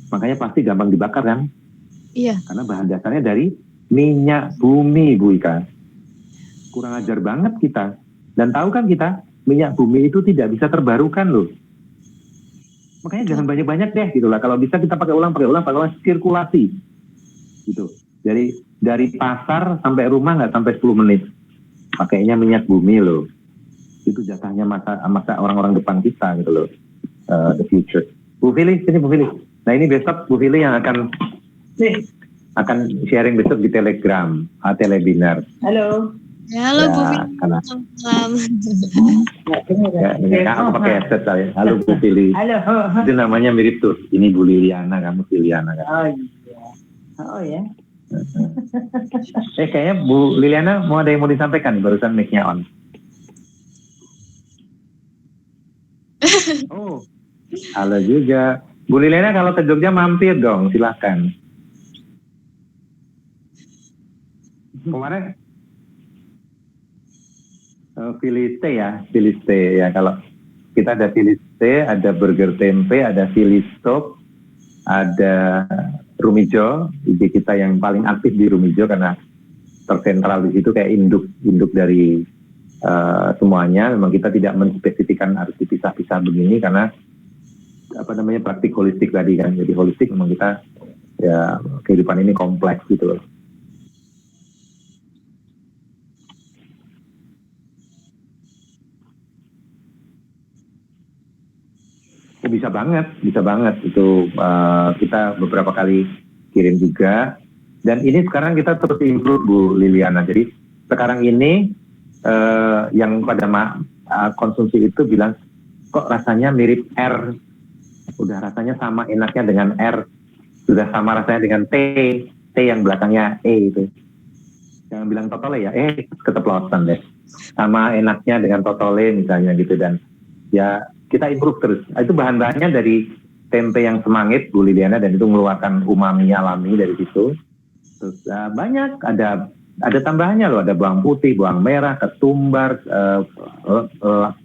Makanya plastik gampang dibakar kan? Iya. Karena bahan dasarnya dari minyak bumi, Bu Ika. Kurang ajar banget kita. Dan tahu kan kita, minyak bumi itu tidak bisa terbarukan loh. Makanya jangan banyak-banyak deh gitu lah. Kalau bisa kita pakai ulang, sirkulasi. Gitu. Jadi dari pasar sampai rumah nggak sampai 10 menit. Pakainya minyak bumi loh. Itu jatahnya masa orang-orang depan kita gitu loh. The future. Bu Fili, sini Bu Fili. Nah ini besok Bu Fili yang akan sharing besok di Telegram, Telebinar. Halo. Halo Bu Fili. Ya, aku pakai headset saya. Halo Bu Fili. Halo. Itu namanya mirip tuh. Ini Bu Liliana, kamu Liliana kan? Oh iya. Oh ya. Kayaknya Bu Liliana mau ada yang mau disampaikan barusan mic-nya on. Oh, halo juga. Bu Liliana kalau ke Jogja mampir dong, silakan. Kemarin Filiste ya. Kalau kita ada Filiste, ada burger tempe, ada Filistop, ada Rumijo. IG kita yang paling aktif di Rumijo karena tersentral di situ kayak induk dari semuanya. Memang kita tidak menspesifikan harus dipisah-pisah begini karena praktik holistik tadi kan. Jadi holistik memang kita ya kehidupan ini kompleks gitu loh. Bisa banget itu kita beberapa kali kirim juga dan ini sekarang kita terus improve Bu Liliana. Jadi sekarang ini yang pada konsumsi itu bilang kok rasanya mirip R, udah rasanya sama enaknya dengan R, sudah sama rasanya dengan T yang belakangnya E itu. Jangan bilang totole ya, keteplosan deh. Sama enaknya dengan totole misalnya gitu dan ya kita improve terus. Itu bahan-bahannya dari tempe yang semangit Bu Liliana dan itu mengeluarkan umami alami dari situ. Terus banyak ada tambahannya loh, ada bawang putih, bawang merah, ketumbar,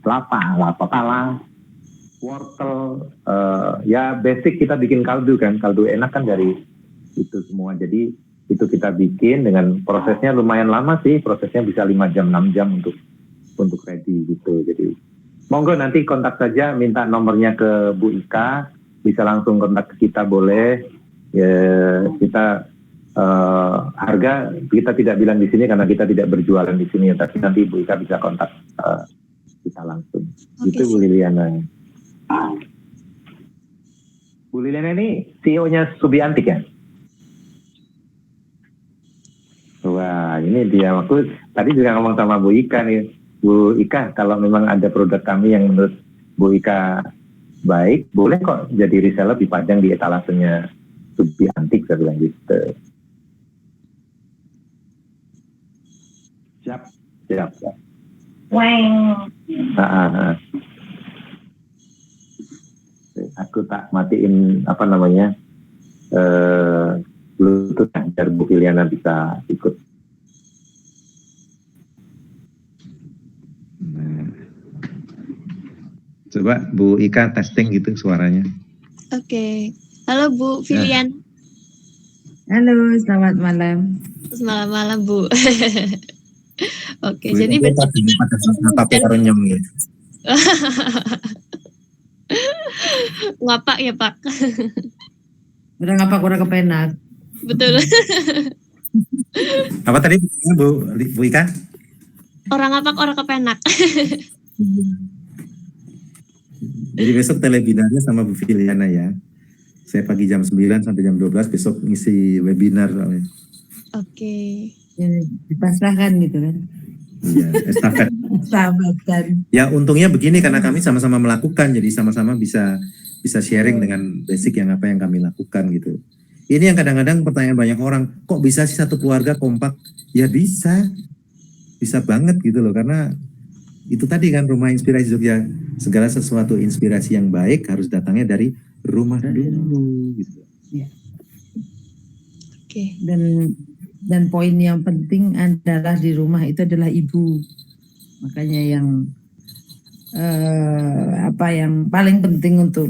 lapa pala, wortel, ya basic kita bikin kaldu enak kan dari itu semua. Jadi itu kita bikin dengan prosesnya lumayan lama sih, prosesnya bisa 5 jam 6 jam untuk ready gitu. Jadi monggo nanti kontak saja, minta nomornya ke Bu Ika, bisa langsung kontak ke kita boleh. Ya, kita harga kita tidak bilang di sini karena kita tidak berjualan di sini, tapi nanti Bu Ika bisa kontak kita langsung. Okay. Itu Bu Liliana. Bu Liliana ini CEO-nya Subiantik ya? Wah, ini dia waktu tadi juga ngomong sama Bu Ika nih. Bu Ika, kalau memang ada produk kami yang menurut Bu Ika baik, boleh kok jadi reseller dipajang di etalasenya Subiantik, saya bilang gitu. Siap. Weng. Aku tak matiin Bluetooth biar Bu Liliana bisa ikut. Coba Bu Ika testing gitu suaranya. Oke. Halo Bu Filian. Halo, selamat malam. Malam Bu. Oke, Bu, jadi besok pakai ronyong ya. ngapak ya Pak. Udah ngapak, udah kepenak. Betul. Apa tadi Bu Ika? Orang ngapak, orang kepenak. Jadi besok telebinarnya sama Bu Filiana ya. Saya pagi jam 9 sampai jam 12 besok ngisi webinar soalnya. Oke. Ya, dipasrahkan gitu kan. Iya, estafet. Sahabatan. Ya untungnya begini karena kami sama-sama melakukan, jadi sama-sama bisa sharing dengan basic yang apa yang kami lakukan gitu. Ini yang kadang-kadang pertanyaan banyak orang, kok bisa sih satu keluarga kompak? Ya bisa banget gitu loh, karena itu tadi kan Rumah Inspirasi Jogja, segala sesuatu inspirasi yang baik harus datangnya dari rumah dulu gitu. Oke. Dan poin yang penting adalah di rumah itu adalah ibu. Makanya yang yang paling penting untuk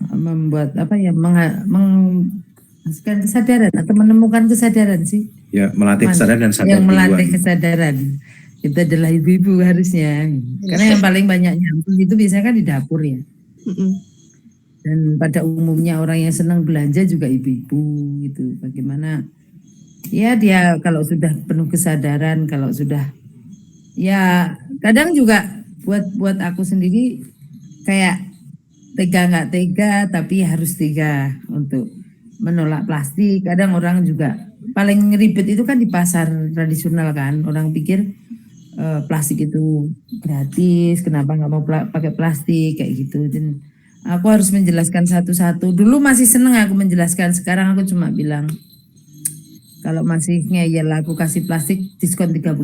membuat menghasilkan kesadaran atau menemukan kesadaran sih. Ya, melatih kesadaran dan sadar yang melatih duluan. kesadaran itu adalah ibu-ibu harusnya. Karena yang paling banyak nyambung itu biasanya kan di dapur ya. Dan pada umumnya orang yang senang belanja juga ibu-ibu gitu. Bagaimana ya dia kalau sudah penuh kesadaran, kalau sudah ya kadang juga buat aku sendiri kayak tega nggak tega tapi harus tega untuk menolak plastik. Kadang orang juga paling ribet itu kan di pasar tradisional kan, orang pikir plastik itu gratis, kenapa nggak mau pakai plastik kayak gitu. Dan aku harus menjelaskan satu-satu. Dulu masih seneng aku menjelaskan, sekarang aku cuma bilang kalau masih ngeyel aku kasih plastik diskon 30%.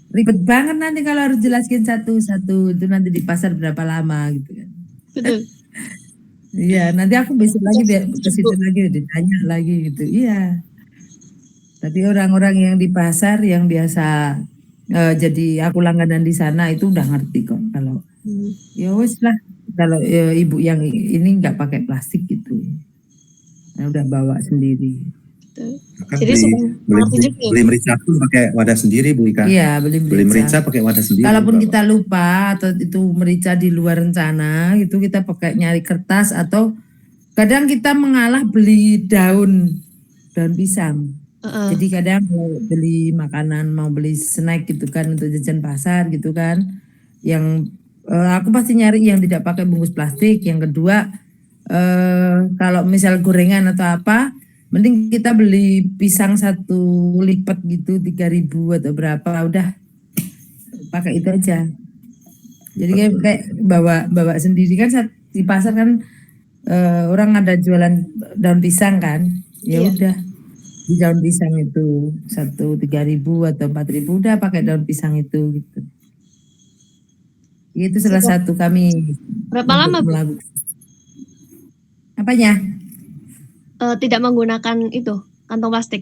Ribet banget nanti kalau harus jelaskan satu-satu, itu nanti di pasar berapa lama gitu kan. Betul. Iya, nanti aku besok lagi ke situ lagi ditanya lagi gitu. Iya. Tapi orang-orang yang di pasar yang biasa jadi aku langganan di sana itu udah ngerti kok kalau ya wes lah kalau ibu yang ini nggak pakai plastik gitu. Nah, udah bawa sendiri. Kan beli merica pun pakai wadah sendiri Bu Ika. Iya, beli merica pakai wadah sendiri. Kalaupun kita lupa atau itu merica di luar rencana, itu kita pakai nyari kertas atau kadang kita mengalah beli daun pisang. Jadi kadang mau beli makanan, mau beli snack gitu kan untuk jajan pasar gitu kan. Yang aku pasti nyari yang tidak pakai bungkus plastik. Yang kedua kalau misal gorengan atau apa, mending kita beli pisang 1 lipat gitu 3.000 atau berapa, udah pakai itu aja. Jadi kayak bawa sendiri kan di pasar kan orang ada jualan daun pisang kan, ya udah di daun pisang itu 3.000 atau 4.000 udah pakai daun pisang itu gitu. Itu salah satu kami. Berapa lama melakukan apanya? Tidak menggunakan itu kantong plastik.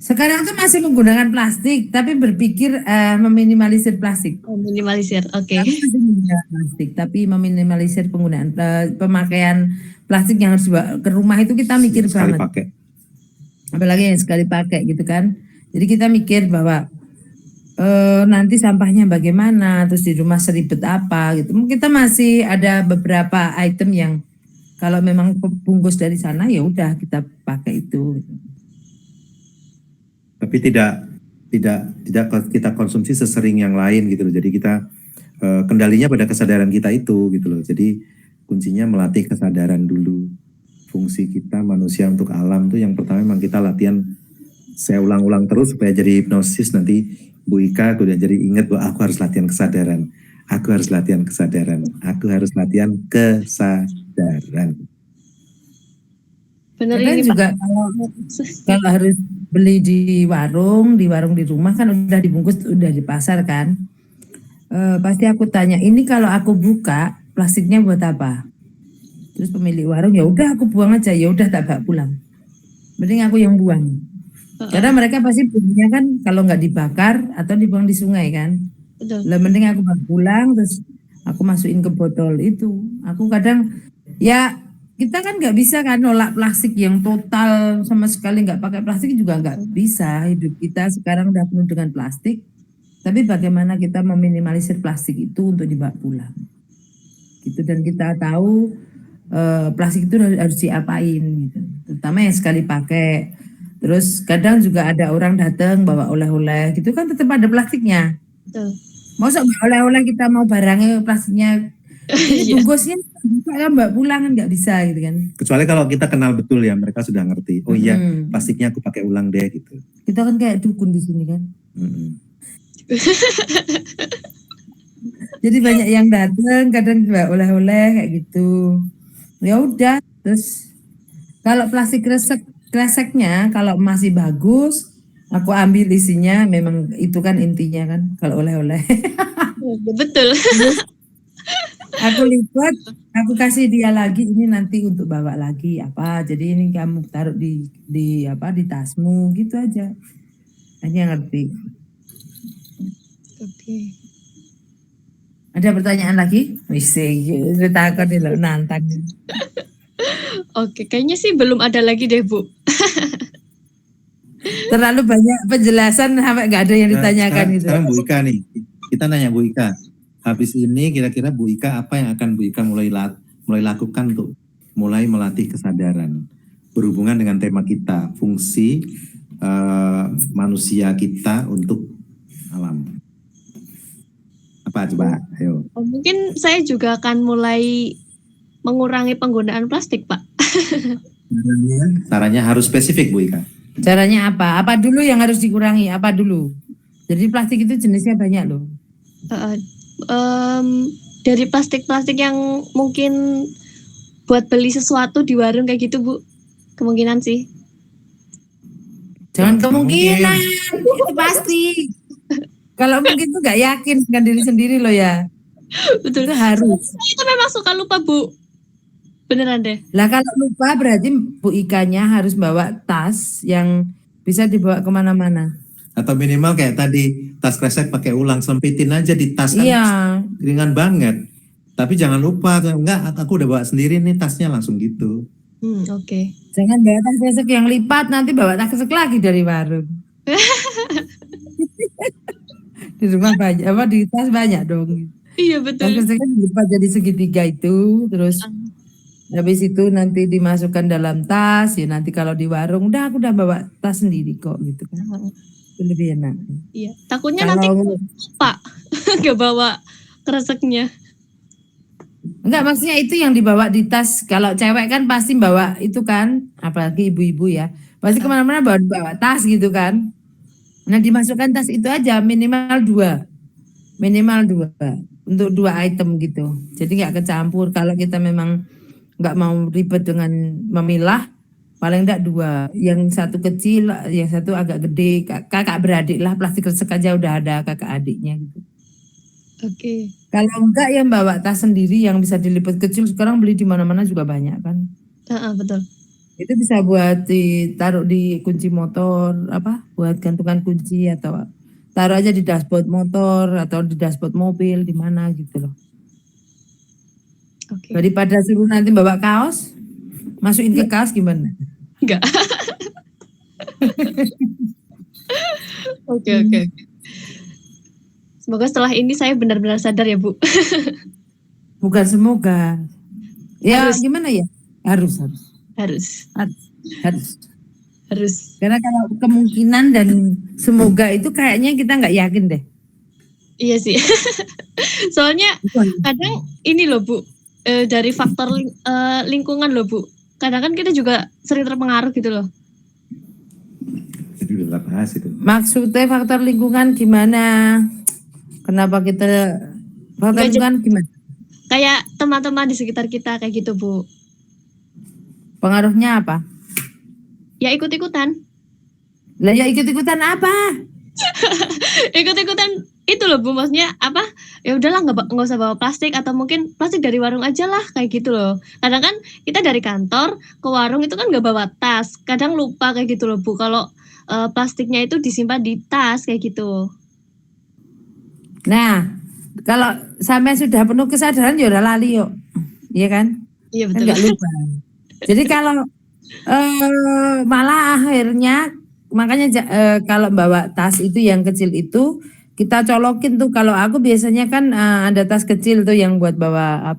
Sekarang tuh masih menggunakan plastik, tapi berpikir meminimalisir plastik. Minimalisir, oke. Masih menggunakan plastik, tapi meminimalisir penggunaan pemakaian plastik yang harus dibawa ke rumah itu kita mikir sekali banget. Pakai. Apalagi yang sekali pakai gitu kan. Jadi kita mikir bahwa nanti sampahnya bagaimana, terus di rumah seribet apa gitu. Kita masih ada beberapa item yang kalau memang bungkus dari sana ya udah kita pakai itu. Tapi tidak kita konsumsi sesering yang lain gitu loh. Jadi kita kendalinya pada kesadaran kita itu gitu loh. Jadi kuncinya melatih kesadaran dulu. Fungsi kita manusia untuk alam tuh yang pertama memang kita latihan. Saya ulang-ulang terus supaya jadi hipnosis, nanti Bu Ika udah jadi ingat bahwa aku harus latihan kesadaran. Aku harus latihan kesadaran. Aku harus latihan kesadaran. Benar ini juga kalau harus beli di warung di rumah kan udah dibungkus, udah di pasar kan. Pasti aku tanya, ini kalau aku buka plastiknya buat apa? Terus pemilik warung ya udah aku buang aja, ya udah tak bawa pulang. Mending aku yang buang. Karena mereka pasti punya kan kalau nggak dibakar atau dibuang di sungai kan. Lah mending aku bawa pulang terus aku masukin ke botol itu. Aku kadang ya kita kan nggak bisa kan nolak plastik yang total sama sekali nggak pakai plastik juga nggak bisa. Hidup kita sekarang udah penuh dengan plastik. Tapi bagaimana kita meminimalisir plastik itu untuk dibawa pulang. Gitu, dan kita tahu plastik itu harus diapain gitu. Terutama yang sekali pakai. Terus kadang juga ada orang datang bawa oleh-oleh gitu kan tetap ada plastiknya. Masa oleh-oleh kita mau barangnya plastiknya bungkusnya kan mbak pulang kan nggak bisa gitu kan. Kecuali kalau kita kenal betul ya, mereka sudah ngerti. Oh iya, plastiknya aku pakai ulang deh gitu. Kita kan kayak dukun di sini kan. Jadi banyak yang datang, kadang juga oleh-oleh kayak gitu. Ya udah, terus kalau plastik kreseknya kalau masih bagus, aku ambil isinya, memang itu kan intinya kan kalau oleh-oleh. Betul. Aku lipat, aku kasih dia lagi, ini nanti untuk bawa lagi apa. Jadi ini kamu taruh di apa di tasmu gitu aja. Hanya ngerti. Oke. Ada pertanyaan lagi? Wis takon lho nantang. Oke, kayaknya sih belum ada lagi deh, Bu. Terlalu banyak penjelasan sampai nggak ada yang ditanyakan gitu. Sekarang Bu Ika nih, kita nanya Bu Ika. Habis ini kira-kira Bu Ika apa yang akan Bu Ika mulai lakukan untuk mulai melatih kesadaran berhubungan dengan tema kita, fungsi manusia kita untuk alam. Apa coba? Ayo. Mungkin saya juga akan mulai mengurangi penggunaan plastik, Pak. Caranya harus spesifik Bu Ika. Caranya apa? Apa dulu yang harus dikurangi? Apa dulu? Jadi plastik itu jenisnya banyak loh. Dari plastik-plastik yang mungkin buat beli sesuatu di warung kayak gitu, Bu. Kemungkinan sih. Jangan kemungkinan, itu pasti. Kalau mungkin tuh nggak yakin dengan diri sendiri loh ya. Betul. Itu harus. Itu memang suka lupa, Bu. Beneran deh. Lah kalau lupa berarti Bu Ikanya harus bawa tas yang bisa dibawa kemana-mana. Atau minimal kayak tadi, tas kresek pakai ulang, sempitin aja di tas kan. Iya. Ringan banget. Tapi jangan lupa, enggak aku udah bawa sendiri nih tasnya, langsung gitu. Oke. Jangan bawa tas kresek yang lipat, nanti bawa tas kresek lagi dari warung. Di rumah banyak, apa di tas banyak dong. Iya betul. Tas kresek lipat jadi segitiga itu, terus habis itu nanti dimasukkan dalam tas, ya nanti kalau di warung aku udah bawa tas sendiri kok gitu kan. Itu lebih enak. Iya, takutnya nanti lupa nggak bawa kreseknya. Enggak, maksudnya itu yang dibawa di tas. Kalau cewek kan pasti bawa itu kan, apalagi ibu-ibu ya, pasti kemana-mana bawa tas gitu kan. Nah dimasukkan tas itu aja minimal 2 untuk 2 item gitu. Jadi nggak kecampur. Kalau kita memang nggak mau ribet dengan memilah, paling enggak 2, yang satu kecil, yang satu agak gede, kakak beradik lah, plastik kresek aja udah ada kakak adiknya gitu. Oke. Kalau enggak yang bawa tas sendiri yang bisa dilipat kecil, sekarang beli di mana-mana juga banyak kan. Betul. Itu bisa buat ditaruh di kunci motor, buat gantungan kunci, atau taruh aja di dashboard motor atau di dashboard mobil, di mana gitu loh. Oke. Daripada suruh nanti bawa kaos, masukin ke kaos gimana? Enggak. Oke. Semoga setelah ini saya benar-benar sadar ya, Bu. Bukan semoga. Ya Harus. gimana ya? Harus. Karena kalau kemungkinan dan semoga itu kayaknya kita nggak yakin deh. Iya sih. Soalnya kadang ini loh, Bu, dari faktor lingkungan loh, Bu. Kadang kan kita juga sering terpengaruh gitu loh. Jadi udah bahas itu. Maksudnya faktor lingkungan gimana? Kenapa kita faktor lingkungan gimana? Kayak teman-teman di sekitar kita kayak gitu, Bu. Pengaruhnya apa? Ya ikut-ikutan. Lah ya ikut-ikutan apa? Ikut-ikutan itu loh, Bu, maksudnya apa? Ya udahlah nggak usah bawa plastik, atau mungkin plastik dari warung aja lah kayak gitu loh. Kadang kan kita dari kantor ke warung itu kan nggak bawa tas. Kadang lupa kayak gitu loh, Bu. Kalau plastiknya itu disimpan di tas kayak gitu. Nah, kalau sampai sudah penuh kesadaran ya udah lali yuk. Iya kan? Iya Kan betul. nggak lupa. Jadi kalau malah akhirnya makanya kalau bawa tas itu yang kecil itu kita colokin tuh. Kalau aku biasanya kan ada tas kecil tuh yang buat bawa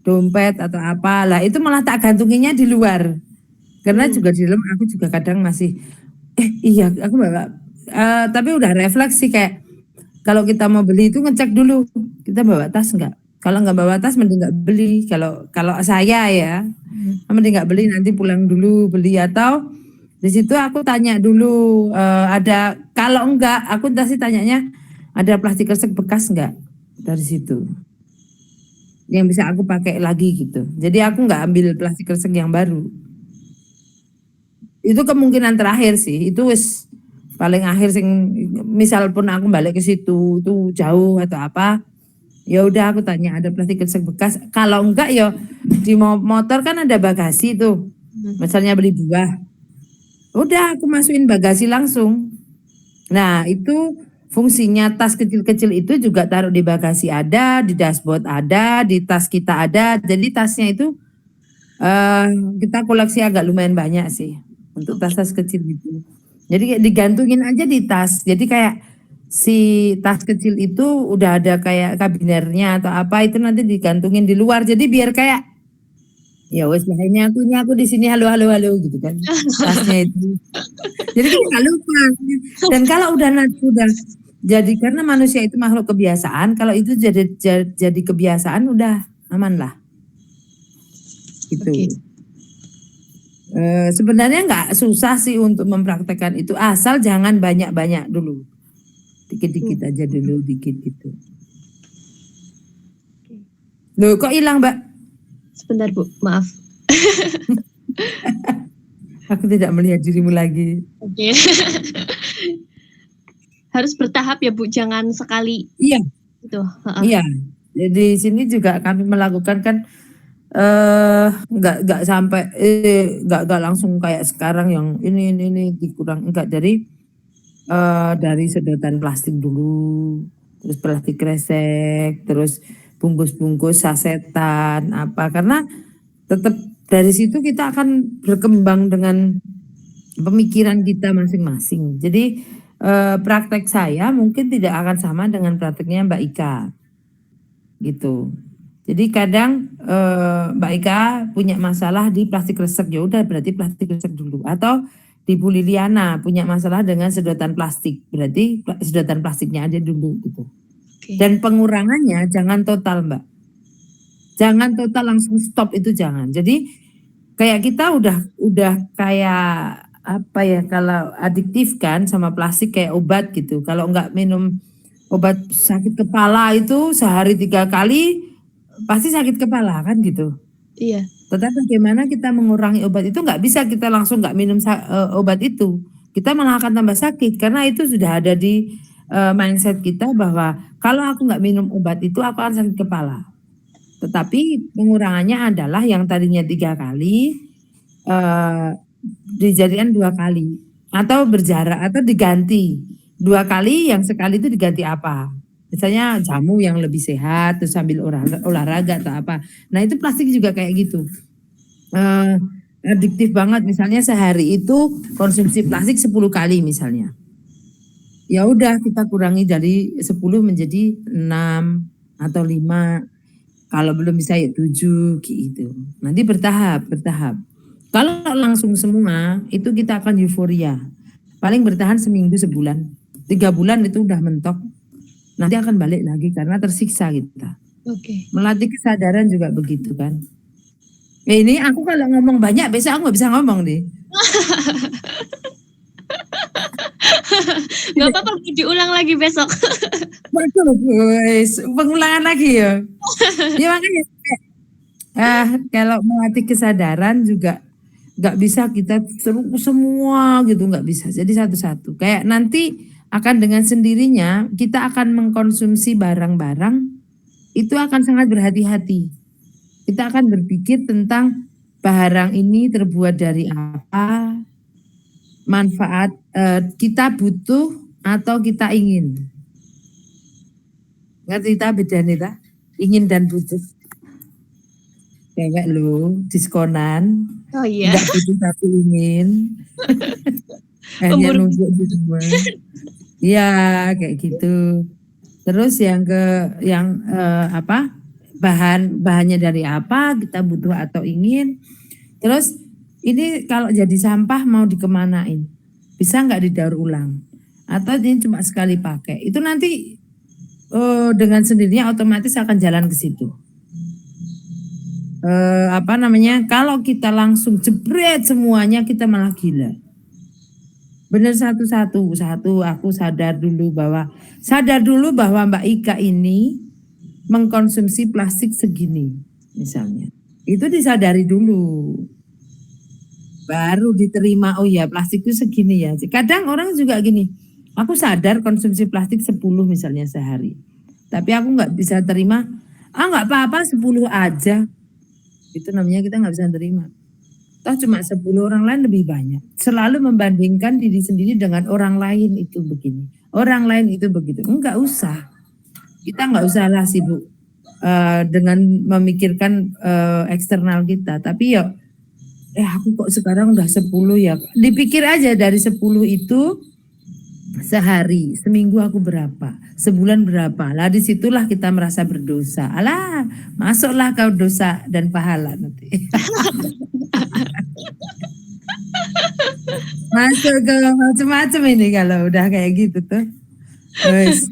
dompet atau apa lah, itu malah tak gantunginya di luar. Karena juga di dalam aku juga kadang masih iya aku bawa tapi udah refleks sih, kayak kalau kita mau beli itu ngecek dulu kita bawa tas enggak. Kalau nggak bawa tas mending nggak beli. Kalau saya ya mending nggak beli, nanti pulang dulu beli. Atau di situ aku tanya dulu ada, kalau enggak aku pasti tanyanya ada plastik kresek bekas enggak. dari situ. Yang bisa aku pakai lagi gitu. Jadi aku nggak ambil plastik kresek yang baru. Itu kemungkinan terakhir sih. Itu wis paling akhir sing misal pun aku balik ke situ tuh jauh atau apa, ya udah aku tanya ada plastik kresek bekas. Kalau enggak ya di motor kan ada bagasi tuh. Misalnya beli buah. Udah aku masukin bagasi langsung. Nah, itu fungsinya tas kecil-kecil itu juga taruh di bagasi ada, di dashboard ada, di tas kita ada. Jadi tasnya itu kita koleksi agak lumayan banyak sih untuk tas-tas kecil gitu. Jadi kayak digantungin aja di tas. Jadi kayak si tas kecil itu udah ada kayak kabinernya atau apa itu nanti digantungin di luar. Jadi biar kayak ya wes lah ini aku di sini halo gitu kan tasnya itu. Jadi kita nggak lupa. Dan kalau udah jadi karena manusia itu makhluk kebiasaan, kalau itu jadi kebiasaan udah aman lah. Gitu. Oke. Sebenarnya nggak susah sih untuk mempraktekkan itu asal jangan banyak-banyak dulu. Dikit-dikit aja dulu, dikit gitu. Loh kok hilang Mbak? Sebentar Bu, maaf. Aku tidak melihat dirimu lagi. Oke. Harus bertahap ya Bu, jangan sekali. Iya. Gitu. Iya. Di sini juga kami melakukan kan nggak sampai nggak langsung kayak sekarang yang ini dikurang enggak dari sedotan plastik dulu, terus plastik kresek, terus bungkus-bungkus sasetan apa karena tetap dari situ kita akan berkembang dengan pemikiran kita masing-masing. Jadi praktek saya mungkin tidak akan sama dengan prakteknya Mbak Ika gitu. Jadi kadang Mbak Ika punya masalah di plastik kresek, ya udah berarti plastik kresek dulu. Atau di Bu Liliana punya masalah dengan sedotan plastik, berarti sedotan plastiknya aja dulu gitu. Oke. Dan pengurangannya jangan total Mbak. Jangan total langsung stop itu jangan. Jadi kayak kita udah kayak apa ya kalau adiktif kan sama plastik kayak obat gitu. Kalau nggak minum obat sakit kepala itu sehari 3 kali pasti sakit kepala kan gitu. Iya. Tetapi bagaimana kita mengurangi obat itu nggak bisa kita langsung nggak minum obat itu. Kita malah akan tambah sakit karena itu sudah ada di mindset kita bahwa kalau aku nggak minum obat itu aku akan sakit kepala. Tetapi pengurangannya adalah yang tadinya 3 kali dijadikan 2 kali atau berjarak atau diganti 2 kali yang sekali itu diganti apa? Misalnya jamu yang lebih sehat terus sambil olahraga atau apa. Nah itu plastik juga kayak gitu. Adiktif banget misalnya sehari itu konsumsi plastik 10 kali misalnya. Ya udah kita kurangi dari 10 menjadi 6 atau 5. Kalau belum bisa ya 7 gitu. Nanti bertahap. Kalau langsung semua itu kita akan euforia. Paling bertahan seminggu sebulan. 3 bulan itu udah mentok. Nanti akan balik lagi karena tersiksa kita. Oke. Melatih kesadaran juga begitu kan. Ini aku kalau ngomong banyak besok aku nggak bisa ngomong nih. Nggak apa-apa, diulang lagi besok. Waduh, pengulangan lagi ya. Ya makanya kalau melatih kesadaran juga nggak bisa kita semua gitu, nggak bisa. Jadi satu-satu. Kayak nanti akan dengan sendirinya kita akan mengkonsumsi barang-barang itu akan sangat berhati-hati. Kita akan berpikir tentang barang ini terbuat dari apa, manfaat kita butuh atau kita ingin. Ngerti tak bedanya tak? Ingin dan butuh. Kayak lo diskonan. Oh iya. Tidak butuh tapi ingin. Hanya nunggu di rumah. Iya kayak gitu. Terus yang bahannya dari apa kita butuh atau ingin. Terus ini kalau jadi sampah mau dikemanain, bisa nggak didaur ulang atau ini cuma sekali pakai. Itu nanti dengan sendirinya otomatis akan jalan ke situ. Kalau kita langsung jebret semuanya kita malah gila. Benar satu aku sadar dulu bahwa Mbak Ika ini mengkonsumsi plastik segini misalnya. Itu disadari dulu. Baru diterima, oh ya plastik itu segini ya. Kadang orang juga gini, aku sadar konsumsi plastik 10 misalnya sehari. Tapi aku nggak bisa terima, nggak apa-apa 10 aja. Itu namanya kita nggak bisa terima. Toh cuma 10 orang lain lebih banyak. Selalu membandingkan diri sendiri dengan orang lain itu begini. Orang lain itu begitu. Enggak usah. Kita nggak usah lah sibuk dengan memikirkan eksternal kita. Tapi ya, aku kok sekarang udah 10 ya. Dipikir aja dari 10 itu sehari, seminggu aku berapa, sebulan berapa. Lah disitulah kita merasa berdosa. Alah, masuklah kau dosa dan pahala nanti. Masuk ke macam-macam ini kalau udah kayak gitu tuh. Terus,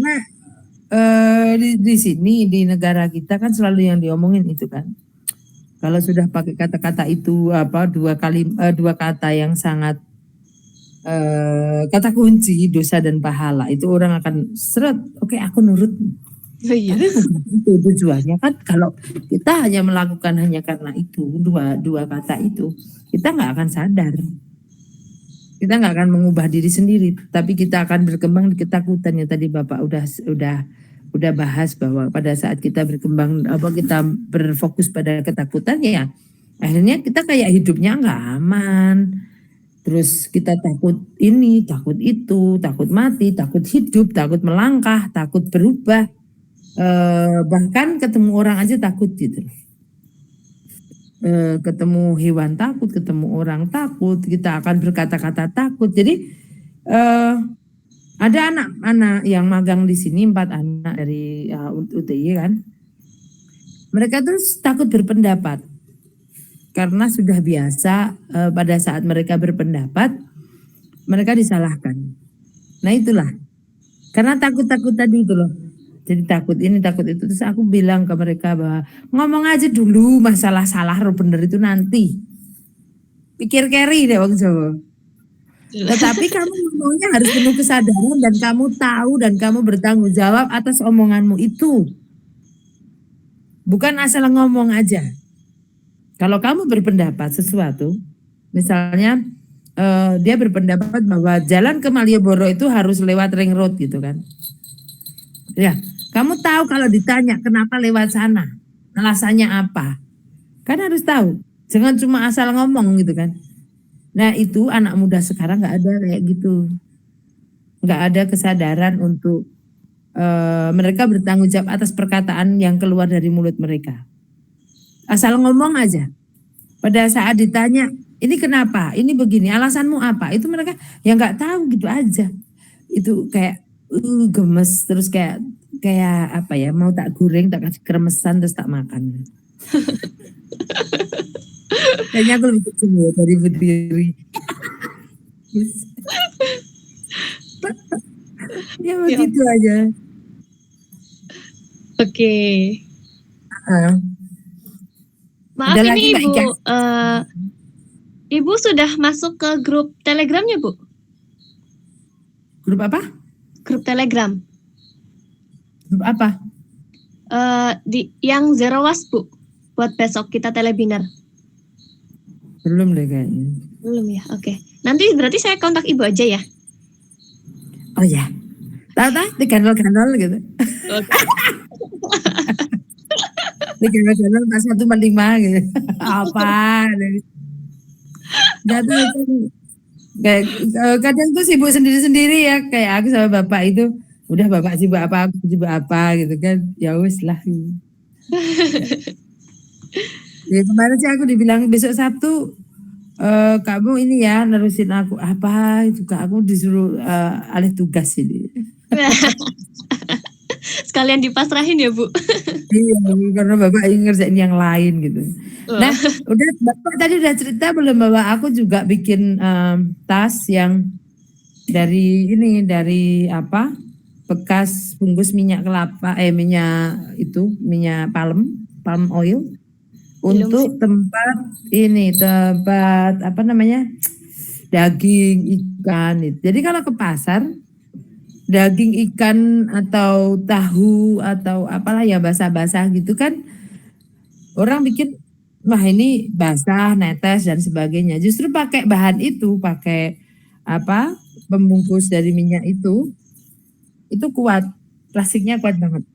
nah, di sini di negara kita kan selalu yang diomongin itu kan. Kalau sudah pakai kata-kata itu dua kata yang sangat kata kunci dosa dan pahala, itu orang akan seret, oke, aku nurut. Tapi bukan itu tujuannya kan. Kalau kita hanya melakukan hanya karena itu dua kata itu, kita nggak akan sadar. Kita nggak akan mengubah diri sendiri, tapi kita akan berkembang di ketakutan yang tadi Bapak udah bahas, bahwa pada saat kita berkembang kita berfokus pada ketakutan, ya akhirnya kita kayak hidupnya nggak aman. Terus kita takut ini, takut itu, takut mati, takut hidup, takut melangkah, takut berubah. Bahkan ketemu orang aja takut gitu. Ketemu hewan takut, ketemu orang takut, kita akan berkata-kata takut. Jadi ada anak-anak yang magang di sini, 4 anak dari UTY kan. Mereka terus takut berpendapat. Karena sudah biasa pada saat mereka berpendapat, mereka disalahkan. Nah itulah. Karena takut-takut tadi itu loh. Jadi takut ini, takut itu. Terus aku bilang ke mereka bahwa ngomong aja dulu, masalah salah atau benar itu nanti. Pikir keri deh Wong Jawa. Tetapi kamu ngomongnya harus penuh kesadaran dan kamu tahu dan kamu bertanggung jawab atas omonganmu itu. Bukan asal ngomong aja. Kalau kamu berpendapat sesuatu, misalnya dia berpendapat bahwa jalan ke Malioboro itu harus lewat ring road gitu kan. Ya, kamu tahu kalau ditanya kenapa lewat sana, alasannya apa. Kan harus tahu, jangan cuma asal ngomong gitu kan. Nah itu anak muda sekarang nggak ada kayak gitu. Nggak ada kesadaran untuk mereka bertanggung jawab atas perkataan yang keluar dari mulut mereka. Asal ngomong aja. Pada saat ditanya, ini kenapa? Ini begini, alasanmu apa? Itu mereka yang nggak tahu gitu aja. Itu kayak gemes, terus kayak apa ya, mau tak goreng, tak kasih kremesan, terus tak makan. Kayaknya aku lebih kecil ya dari berdiri. Ya begitu aja. Oke. Maaf Ada ini lagi, Ibu, Ibu sudah masuk ke grup Telegramnya Bu? Grup apa? Grup Telegram. Grup apa? Yang Zero Was Bu, buat besok kita telebinar. Belum deh kayaknya. Belum ya, oke. Nanti berarti saya kontak Ibu aja ya? Oh ya, tahu di kanal gitu. Di kanal pas 145 gitu. Apa? Gak tahu. Kadang tuh sibuk sendiri-sendiri ya, kayak aku sama bapak itu. Udah bapak sibuk apa, aku sibuk apa gitu kan. Ya wis lah. Ya kemarin sih aku dibilang besok Sabtu kamu ini ya nerusin aku apa itu, aku disuruh alih tugas ini. Sekalian dipasrahin ya Bu. Iya, karena bapak ingin ngerjain yang lain gitu. Nah, udah bapak tadi udah cerita belum bahwa aku juga bikin tas yang dari apa? Bekas bungkus minyak kelapa, minyak palm oil untuk tempat apa namanya, daging, ikan. Jadi kalau ke pasar daging ikan atau tahu atau apalah ya basah-basah gitu kan, orang bikin wah ini basah, netes dan sebagainya. Justru pakai bahan itu, pakai apa pembungkus dari minyak itu kuat, plastiknya kuat banget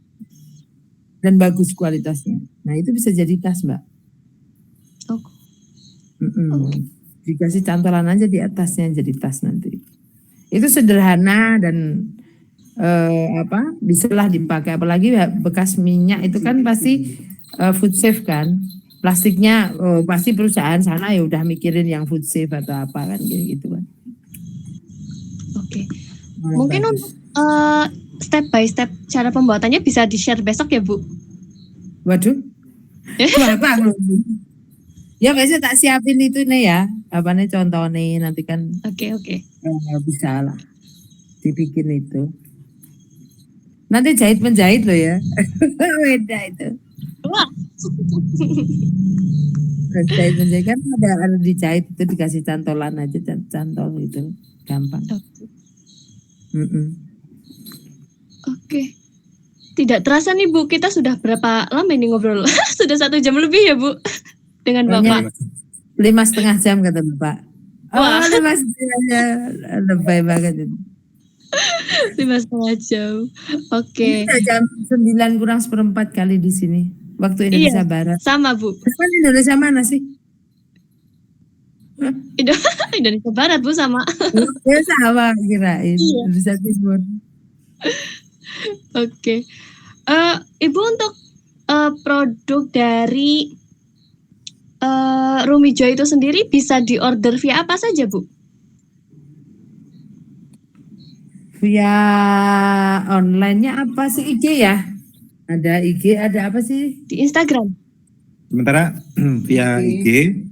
dan bagus kualitasnya. Nah itu bisa jadi tas, Mbak. Oh. Dikasih cantolan aja di atasnya jadi tas nanti. Itu sederhana dan bisalah dipakai, apalagi bekas minyak itu kan pasti food safe kan. Plastiknya pasti perusahaan sana ya udah mikirin yang food safe atau apa kan gitu kan. Oke. Mungkin untuk step by step cara pembuatannya bisa di-share besok ya, Bu? Waduh. Apa? Ya biasa tak siapin itu nih ya. Apa nih contoh nih nanti kan. Oke. Bisa lah. Dibikin itu. Nanti jahit menjahit loh ya. Beda itu. Wah. Jahit menjahit kan ada dijahit itu dikasih cantolan aja, cantol itu gampang. Oke. Tidak terasa nih Bu, kita sudah berapa lama ini ngobrol? Sudah 1 jam lebih ya Bu dengan Bapak. 5,5 jam kata Bapak. Wah. 5,5 jam, lebay banget itu. 5,5 jam. Oke. Jam 9 kurang 1/4 kali di sini. Waktu Indonesia Barat. Sama Bu. Bapak Indonesia mana sih? Indonesia Barat Bu sama. Ya sama kirain. Indonesia Timur. Oke. Ibu untuk produk dari Rumijo itu sendiri bisa diorder via apa saja Bu? Via online-nya apa sih, IG ya? Ada IG, ada apa sih? Di Instagram. Sementara via IG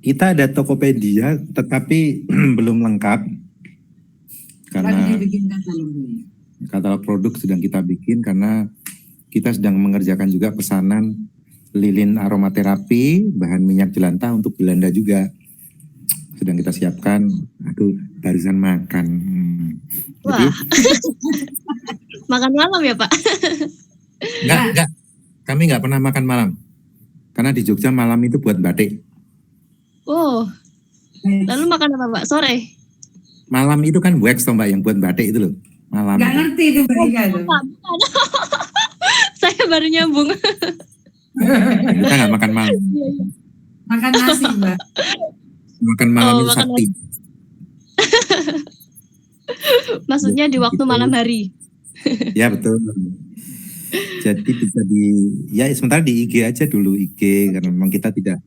kita ada Tokopedia tetapi belum lengkap karena katalog produk sedang kita bikin karena kita sedang mengerjakan juga pesanan lilin aromaterapi bahan minyak jelantah untuk Belanda juga sedang kita siapkan. Aduh, barisan makan. Wah. Jadi, makan malam ya Pak? enggak. Kami enggak pernah makan malam. Karena di Jogja malam itu buat batik. Oh. Lalu makan apa Pak? Sore? Malam itu kan wax toh Mbak yang buat batik itu loh. Malam. Enggak ngerti itu Mbak. Saya baru nyambung. Kita enggak makan malam. Makan nasi Mbak. Makan malam itu sakti. Maksudnya di waktu malam hari. Ya betul. Jadi bisa sementara di IG aja dulu IG karena memang kita tidak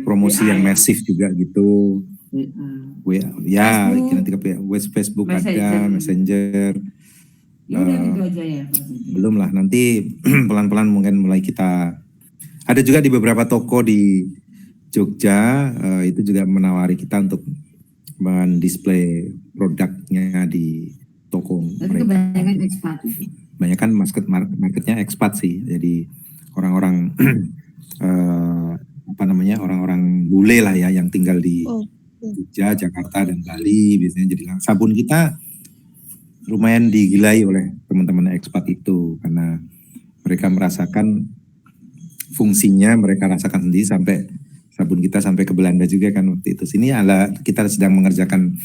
promosi yang masif juga gitu. Ya nanti ke Facebook ada, Messenger. Gitu aja ya. Belum lah, nanti pelan-pelan mungkin mulai kita ada juga di beberapa toko di Jogja itu juga menawari kita untuk mendisplay produknya di toko mereka. Kebanyakan ekspat. Banyakan marketnya ekspat sih. Jadi orang-orang orang-orang bule lah ya yang tinggal di Jogja, Jakarta dan Bali biasanya. Jadi sabun kita lumayan digilai oleh teman-teman ekspat itu karena mereka merasakan fungsinya, mereka rasakan sendiri sampai sabun kita sampai ke Belanda juga kan waktu itu. Sini kita sedang mengerjakan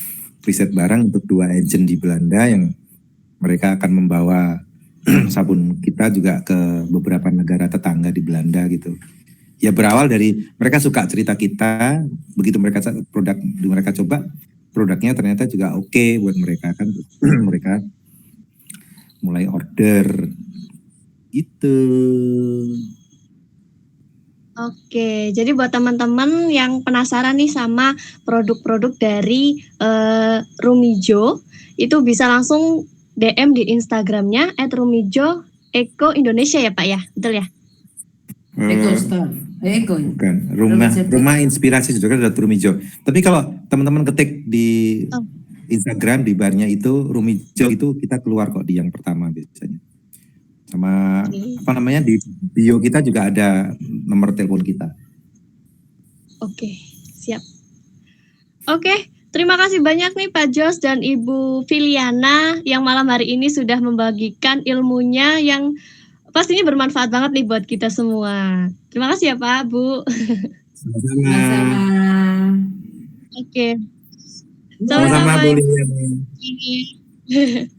riset barang untuk 2 agent di Belanda yang mereka akan membawa sabun kita juga ke beberapa negara tetangga di Belanda gitu. Ya berawal dari mereka suka cerita kita, begitu mereka coba produknya ternyata juga oke buat mereka kan, mereka mulai order gitu. Oke, jadi buat teman-teman yang penasaran nih sama produk-produk dari Rumijo, itu bisa langsung DM di Instagramnya @rumijo_eco_indonesia ya Pak ya, betul ya? Eco Store. Eco. Bukan, rumah inspirasi juga ada Rumijo. Tapi kalau teman-teman ketik di Instagram di barnya itu Rumijo itu kita keluar kok di yang pertama biasanya. Sama di bio kita juga ada nomor telepon kita. Oke, siap. Oke, Terima kasih banyak nih Pak Jos dan Ibu Filiana yang malam hari ini sudah membagikan ilmunya yang pastinya bermanfaat banget nih buat kita semua. Terima kasih ya Pak, Bu. Sama-sama. Oke. Sama-sama, Bu Lilian. Ini.